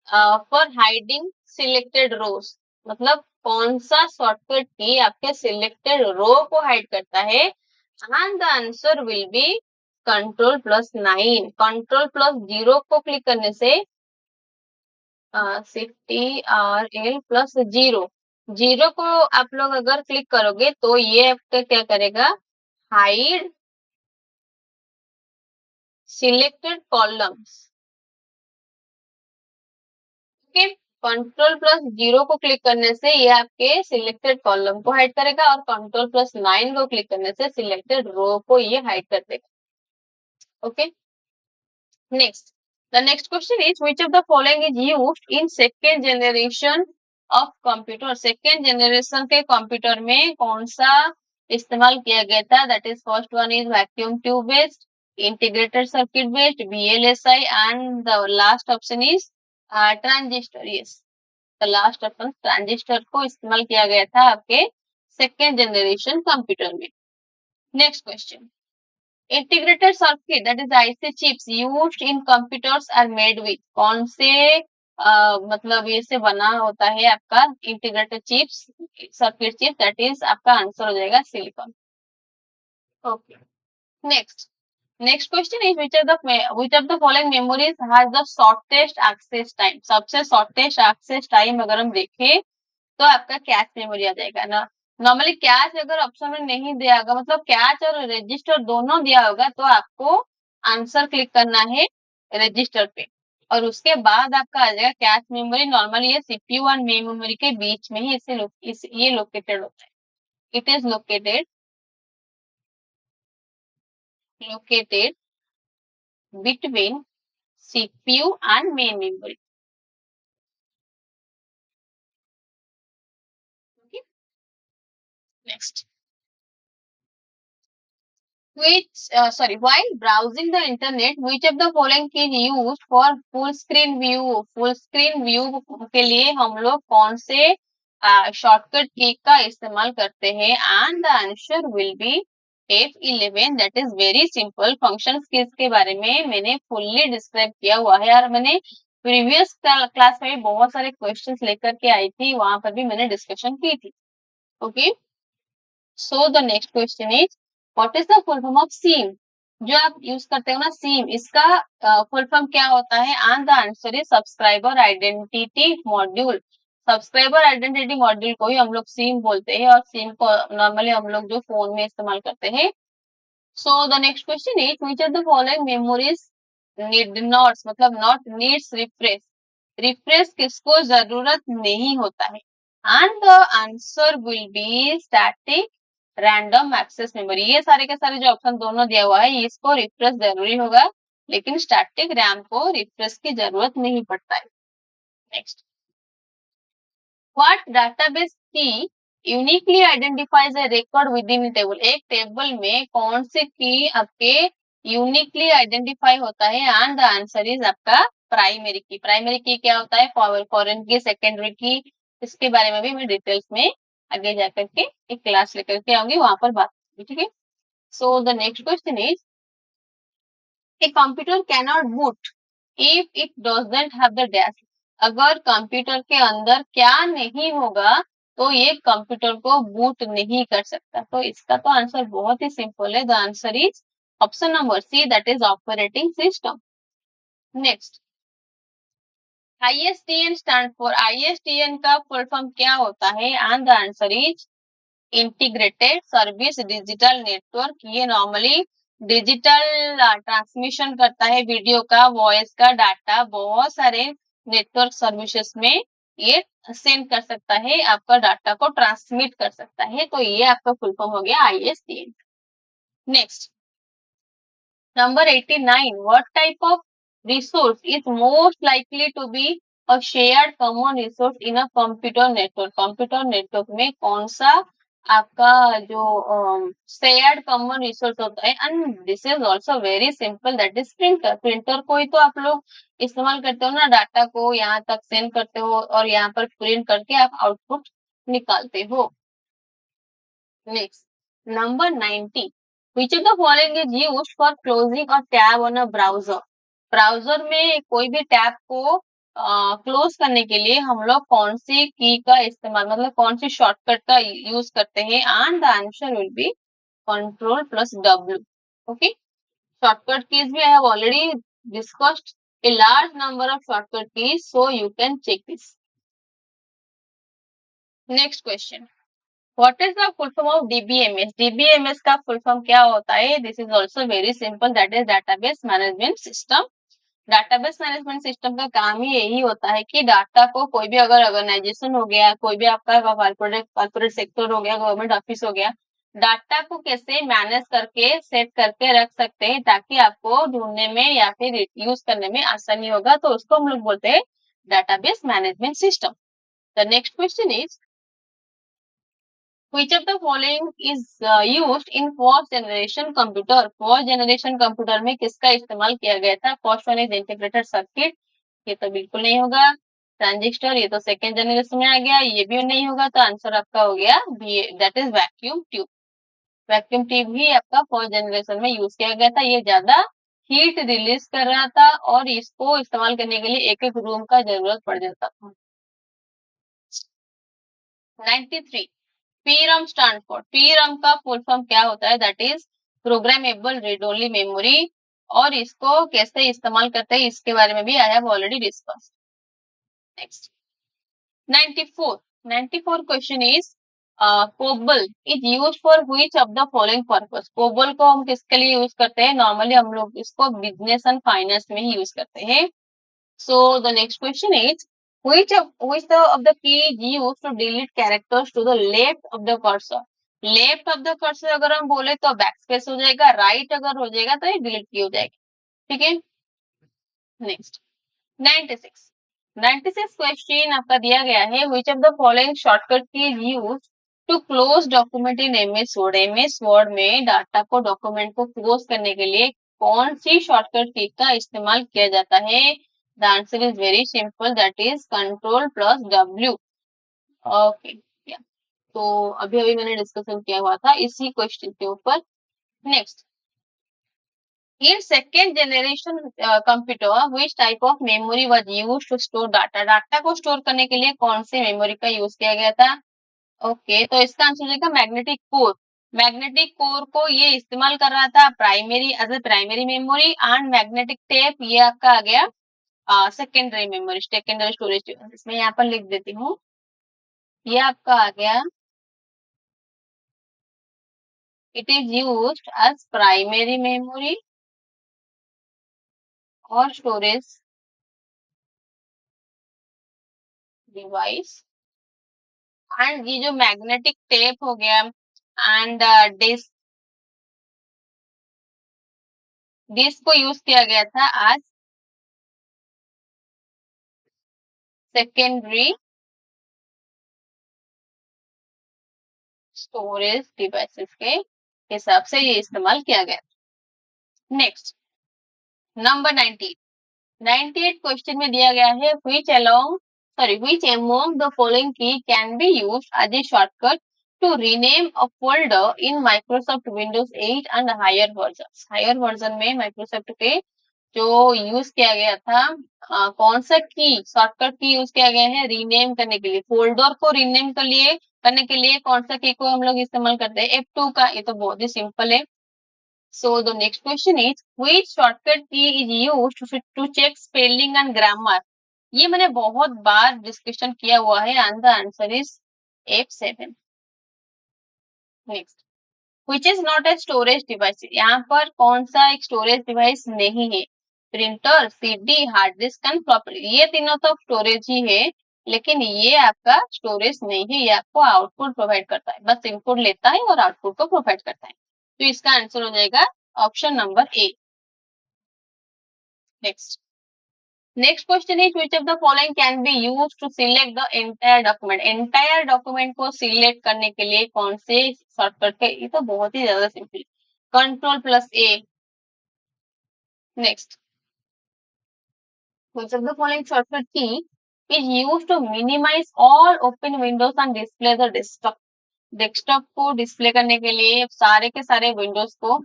[SPEAKER 1] फॉर हाइडिंग सिलेक्टेड रोज? मतलब कौन सा शॉर्टकट की आपके सिलेक्टेड रो को हाइड करता है? And the answer will B Ctrl+9। Ctrl+0 को क्लिक करने से Ctrl+0 जीरो को आप लोग अगर क्लिक करोगे तो ये आपका क्या करेगा? Hide selected columns. Okay, Ctrl+0 को क्लिक करने से ये आपके सिलेक्टेड कॉलम को हाइड करेगा, और Ctrl+9 को क्लिक करने से सिलेक्टेड रो को ये हाइड कर देगा। Okay, next, the next question is, which of the following is used in second generation of computer? second generation के कंप्यूटर में कौन सा इस्तेमाल किया गया था? that is first one is vacuum tube based, integrated circuit based, VLSI, and the last option is transistor. yes, the last option transistor को इस्तेमाल किया गया था आपके second generation कंप्यूटर में। next question, integrated circuit that is IC chips used in computers are made with? कौन से मतलब ये से बना होता है आपका integrated chips, circuit chip? That is आपका आंसर हो जाएगा silicon. Okay, next question is, which of the following memories has the shortest access time? सबसे शॉर्टेस्ट एक्सेस टाइम अगर हम देखें तो आपका कैश मेमोरी आ जाएगा ना। नॉर्मली कैश अगर ऑप्शन में नहीं दिया होगा, मतलब कैश और रजिस्टर दोनों दिया होगा, तो आपको आंसर क्लिक करना है रजिस्टर पे, और उसके बाद आपका आ जाएगा कैश मेमोरी। नॉर्मली ये सीपीयू और मेन मेमोरी के बीच में ही ये लोकेटेड होता है। It is located between CPU and main memory. Next, while browsing the internet, which of the following is used for full screen view? full screen view के लिए हम लोग कौन से शॉर्टकट की का इस्तेमाल करते हैं? and the answer will be F11। that is very simple। functions keys के बारे में मैंने fully describe किया हुआ है, और मैंने प्रीवियस क्लास में भी बहुत सारे क्वेश्चंस लेकर के आई थी, वहां पर भी मैंने डिस्कशन की थी। Okay, so the next question is, what is the full form of SIM? जो आप यूज करते हो ना सिम, इसका फुल फॉर्म क्या होता है? And the answer is subscriber identity module. Subscriber identity module को ही हम लोग सिम बोलते हैं, और सिम को नॉर्मली हम लोग जो फोन में इस्तेमाल करते हैं। So the next question is, which of the following memories need not, मतलब नॉट नीड्स रिफ्रेश? रिफ्रेश किसको जरूरत नहीं होता है? And the answer will be static random access memory. ये सारे के सारे जो ऑप्शन दोनों दिया हुआ है, इसको रिफ्रेश जरूरी होगा, लेकिन स्टैटिक रैम को रिफ्रेश की जरूरत नहीं पड़ता है। नेक्स्ट, व्हाट डाटाबेस की uniquely identifies A record with in table? एक टेबल में कौन से की आपके यूनिकली आइडेंटिफाई होता है? एंड द आंसर इज आपका प्राइमरी की। प्राइमरी की क्या होता है? फॉरेन की, सेकेंडरी की, इसके बारे में भी मैं डिटेल्स में आगे जाकर के एक क्लास लेकर के आऊंगी, वहां पर बात करूंगी। ठीक है, so the next question is, a computer cannot boot if it doesn't have the dash? अगर कंप्यूटर के अंदर क्या नहीं होगा तो ये कंप्यूटर को बूट नहीं कर सकता। तो इसका तो आंसर बहुत ही सिंपल है, the answer is option number C, that is operating system. Next, ISDN stand for, ISDN का फुल फॉर्म क्या होता है? And the answer is integrated service digital network. ये नॉर्मली डिजिटल ट्रांसमिशन करता है, वीडियो का, वॉइस का, डाटा, बहुत सारे नेटवर्क सर्विसेज में ये सेंड कर सकता है, आपका डाटा को ट्रांसमिट कर सकता है। तो ये आपका फुल फॉर्म हो गया ISDN। Next, number 89, what type of resource is most likely to be a shared common resource in a computer network? Computer network में कौन सा आपका जो शेयर्ड कॉमन रिसोर्स होता है? And this is also very simple, that is printer. Printer को ही तो आप लोग इस्तेमाल करते हो ना, डाटा को यहाँ तक सेंड करते हो और यहाँ पर प्रिंट करके आप आउटपुट निकालते हो। Next, number 90, which of the following is used for closing a tab on a browser? Browser में कोई भी टैब को क्लोज करने के लिए हम लोग कौन सी की का इस्तेमाल, मतलब कौन सी शॉर्टकट का यूज करते हैं? And the answer will be control plus W। Okay, shortcut keys भी I have already discussed a large number of shortcut keys, so you can check this. Next question, What is the full form of DBMS? DBMS का full form क्या होता है? This is also very simple, that is database management system. database management system का काम ही यही होता है कि डाटा को कोई भी अगर ऑर्गेनाइजेशन हो गया, कोई भी आपका कॉर्पोरेट सेक्टर हो गया, गवर्नमेंट ऑफिस हो गया, डाटा को कैसे मैनेज करके सेट करके रख सकते हैं ताकि आपको ढूंढने में या फिर यूज करने में आसानी होगा, तो उसको हम लोग बोलते हैं database management system. The next question is, Which of the following is used in first generation computer? First generation computer में किसका इस्तेमाल किया गया था? First one is integrated circuit, ये तो बिल्कुल नहीं होगा। ट्रांजिस्टर, ये तो सेकेंड जनरेशन में आ गया, ये भी नहीं होगा। तो आंसर आपका हो गया that is vacuum tube. Vacuum tube ही आपका फर्स्ट जनरेशन में यूज किया गया था। ये ज्यादा हीट रिलीज कर रहा था और इसको इस्तेमाल करने के लिए एक एक रूम का जरूरत पड़ जाता था। 93, PRAM स्टैंड फॉर, PRAM का फुल फॉर्म क्या होता है? That is programmable read only memory. और इसको कैसे इस्तेमाल करते हैं इसके बारे में भी I have already discussed. Next, 94 question is COBOL is use for which of the following purpose? COBOL को हम किसके लिए यूज करते हैं? नॉर्मली हम लोग इसको बिजनेस एंड फाइनेंस में ही यूज करते हैं। So the next question is, which of the key is used to delete characters to the left of the cursor? Left of the cursor अगर हम बोले तो backspace हो जाएगा, right अगर हो जाएगा तो ये delete की हो जाएगी। ठीक है, नेक्स्ट 96 क्वेश्चन आपका दिया गया है, which of the following shortcut key is used to close document in MS Word? MS Word में डाटा को, डॉक्यूमेंट को क्लोज करने के लिए कौन सी शॉर्टकट की का इस्तेमाल किया जाता है? The answer is very simple, that is control plus W। Okay, तो अभी अभी मैंने डिस्कशन किया हुआ था इसी क्वेश्चन के ऊपर। Next, In second generation computer, which type of memory was used to store data? Data को स्टोर करने के लिए कौन सी मेमोरी का यूज किया गया था? ओके, तो इसका आंसर होगा मैग्नेटिक कोर। मैग्नेटिक कोर को ये इस्तेमाल कर रहा था primary, as a primary memory. And magnetic tape ये आपका आ गया secondary memory, secondary storage device. मैं यहाँ पर लिख देती हूँ, ये आपका आ गया, it is used as primary memory और स्टोरेज डिवाइस। एंड ये जो मैग्नेटिक टेप हो गया एंड डिस्क, डिस्क को यूज किया गया था आज सेकेंडरी स्टोरेज डिवाइसेस के हिसाब से ये इस्तेमाल किया गया। नेक्स्ट, नंबर 98 क्वेश्चन में दिया गया है, which among the following key can be used as a shortcut to rename a folder in Microsoft Windows 8 and higher versions? Higher version में माइक्रोसॉफ्ट के जो यूज किया गया था, कौन सा की शॉर्टकट की यूज किया गया है रीनेम करने के लिए? फोल्डर को रीनेम करने के लिए कौन सा की को हम लोग इस्तेमाल करते हैं? F2 का। ये तो बहुत ही सिंपल है। So the next question is which shortcut key is used to check spelling and grammar? ये मैंने बहुत बार डिस्कशन किया हुआ है and the answer is F7. Next, which is not a storage device? यहाँ पर कौन सा एक स्टोरेज डिवाइस नहीं है? Printer, CD, hard disk and floppy, ये तीनों तो स्टोरेज ही है, लेकिन ये आपका स्टोरेज नहीं है, ये आपको आउटपुट प्रोवाइड करता है, बस इनपुट लेता है और आउटपुट को प्रोवाइड करता है। तो इसका आंसर हो जाएगा option number A. Next question is which of the following can be used to select the entire document? Entire document को सिलेक्ट करने के लिए कौन से शॉर्टकट है? ये तो बहुत ही ज्यादा simple, control plus A. Next, which of the following shortcut key is used to minimize all open windows and display the desktop? Desktop को डिस्प्ले करने के लिए सारे के सारे विंडोज को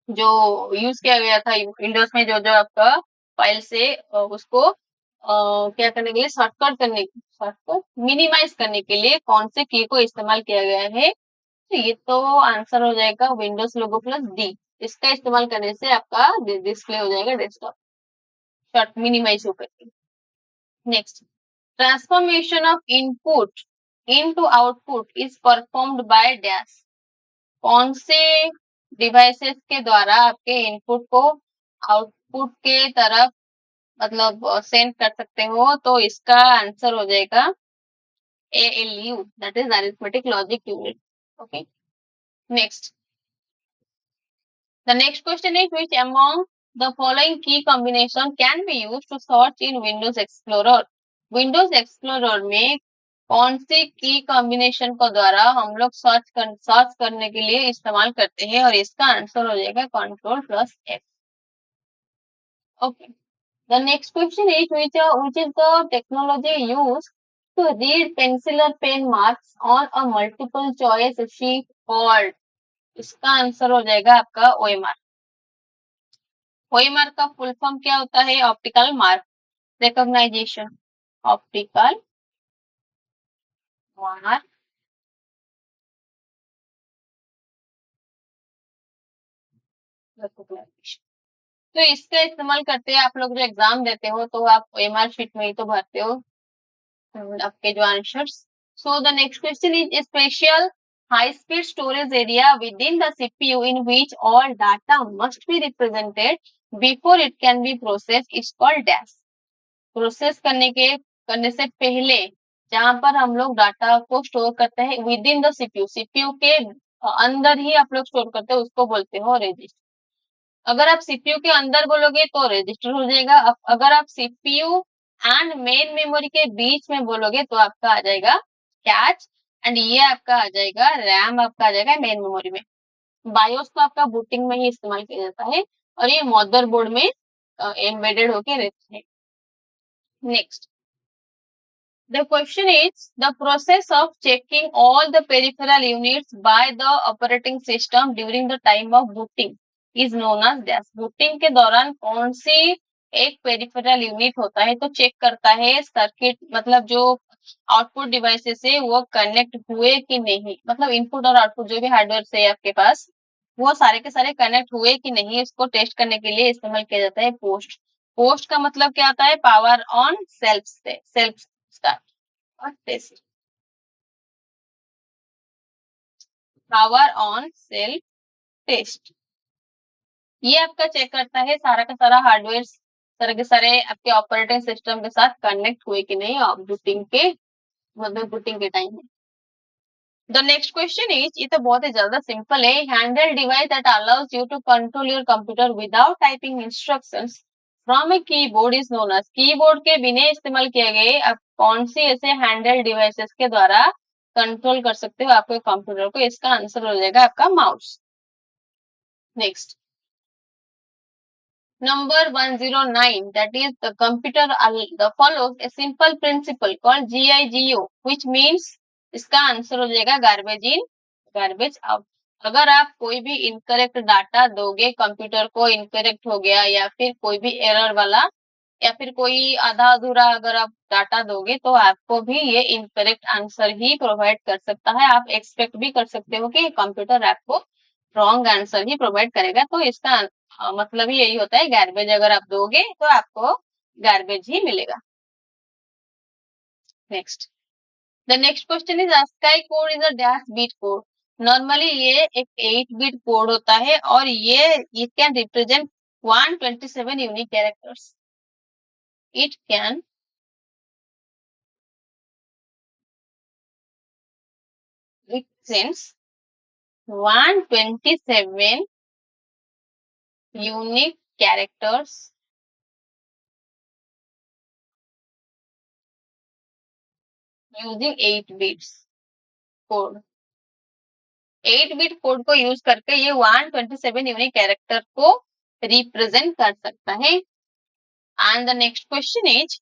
[SPEAKER 1] जो यूज किया गया था विंडोज में, जो जो आपका फाइल से उसको क्या करने के लिए, शॉर्टकट मिनिमाइज करने के लिए कौन से की को इस्तेमाल किया गया है? तो ये तो आंसर हो जाएगा विंडोज लोगो प्लस डी। इसका इस्तेमाल करने से आपका डिस्प्ले हो जाएगा डेस्कटॉप शॉर्ट मिनिमाइज होकर के। Next, transformation of input into output is performed by dash? कौन से डिवाइसेस के द्वारा आपके इनपुट को आउटपुट के तरफ मतलब सेंड कर सकते हो? तो इसका आंसर हो जाएगा ALU, that is arithmetic logic unit. Okay, next, the next question is which among the following key combination can be used to search in Windows Explorer? Windows Explorer में कौन सी की कॉम्बिनेशन को द्वारा हम लोग सर्च करने के लिए इस्तेमाल करते हैं? और इसका आंसर हो जाएगा control plus F। Okay, the next question is which is the technology used to read pencil or pen marks on a multiple choice sheet called? इसका आंसर हो जाएगा आपका OMR। OMR का फुल फॉर्म क्या होता है? Optical mark recognization. Optical mark recognization. तो इसका इस्तेमाल करते हैं आप लोग जो एग्जाम देते हो, तो आप OMR शीट में ही तो भरते हो आपके जो answers. So the next question is special high speed storage area with in the CPU in which all data must be represented before it can be processed is called dash? Process करने से पहले जहां पर हम लोग data को store करते हैं विद इन द सीपीयू के अंदर ही आप लोग स्टोर करते हैं, उसको बोलते हो रजिस्टर। अगर आप सीपीयू के अंदर बोलोगे तो रजिस्टर हो जाएगा, अगर आप सीपीयू एंड मेन मेमोरी के बीच में बोलोगे तो आपका आ जाएगा कैच, एंड ये आपका आ जाएगा रैम, आपका आ जाएगा मेन मेमोरी में। बायोस तो आपका बूटिंग में ही इस्तेमाल किया जाता है और ये मदरबोर्ड में एम्बेडेड होके रहता है। Next, the question is the process of checking all the peripheral units by the operating system during the time of booting is known as dash? Booting के दौरान कौन सी एक पेरिफेरल यूनिट होता है तो चेक करता है सर्किट, मतलब जो आउटपुट डिवाइसेस है वो कनेक्ट हुए कि नहीं, मतलब इनपुट और आउटपुट जो भी हार्डवेयर है आपके पास वो सारे के सारे कनेक्ट हुए कि नहीं, इसको टेस्ट करने के लिए इस्तेमाल किया जाता है पोस्ट। पोस्ट का मतलब क्या होता है? पावर ऑन सेल्फ स्टार्ट और test. Power on self test ये आपका चेक करता है सारा का सारा हार्डवेयर सारे के सारे आपके ऑपरेटिंग सिस्टम के साथ कनेक्ट हुए कि नहीं बूटिंग के मतलब बूटिंग के टाइम में। द नेक्स्ट क्वेश्चन इज, ये तो बहुत ही ज्यादा सिंपल है, handle device that allows you to control your computer without typing instructions from a keyboard is known as? Keyboard के बिना इस्तेमाल किए गए आप कौन सी ऐसे हैंडल डिवाइसेस के द्वारा कंट्रोल कर सकते हो आपके कंप्यूटर को? इसका आंसर हो जाएगा आपका mouse. Next, number 109, that is the computer follows a simple principle called GIGO which means इसका आंसर हो जाएगा गार्बेज इन गार्बेज आउट। अगर आप कोई भी इनकरेक्ट डाटा दोगे कंप्यूटर को, इनकरेक्ट हो गया या फिर कोई भी एरर वाला या फिर कोई आधा अधूरा अगर आप डाटा दोगे तो आपको भी ये इनकरेक्ट आंसर ही प्रोवाइड कर सकता है। आप एक्सपेक्ट भी कर सकते हो कि कंप्यूटर आपको रॉन्ग आंसर ही प्रोवाइड करेगा, तो इसका मतलब ही यही होता है, गार्बेज अगर आप दोगे तो आपको गार्बेज ही मिलेगा। Next, the next question is ASCII code is a dash bit code. Normally ये एक 8 बिट कोड होता है और ये it can represent 127 unique characters. It can represents 127 unique characters using 8 bits code. 8 bit code को use करके ये 127 unique character को रिप्रेजेंट कर सकता है। And the next question is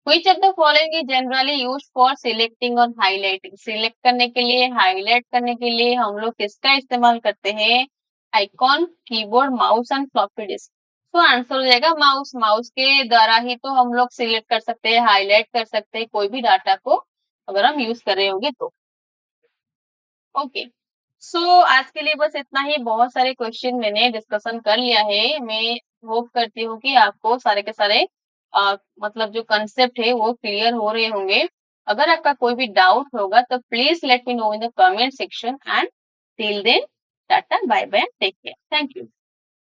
[SPEAKER 1] which of the following is generally used for selecting और highlighting. Select करने के लिए, हाईलाइट करने के लिए हम लोग किसका इस्तेमाल करते हैं? Icon, keyboard, mouse and floppy disk. तो आंसर हो जाएगा माउस। माउस के द्वारा ही तो हम लोग सिलेक्ट कर सकते हैं, हाईलाइट कर सकते हैं कोई भी डाटा को, अगर हम यूज कर रहे होंगे तो। ओके, सो आज के लिए बस इतना ही। बहुत सारे क्वेश्चन मैंने डिस्कशन कर लिया है। मैं होप करती हूँ कि आपको सारे के सारे मतलब जो कंसेप्ट है वो क्लियर हो रहे होंगे। अगर आपका कोई भी डाउट होगा तो please let me know in the comment section, and till then tata bye bye, take care, thank you.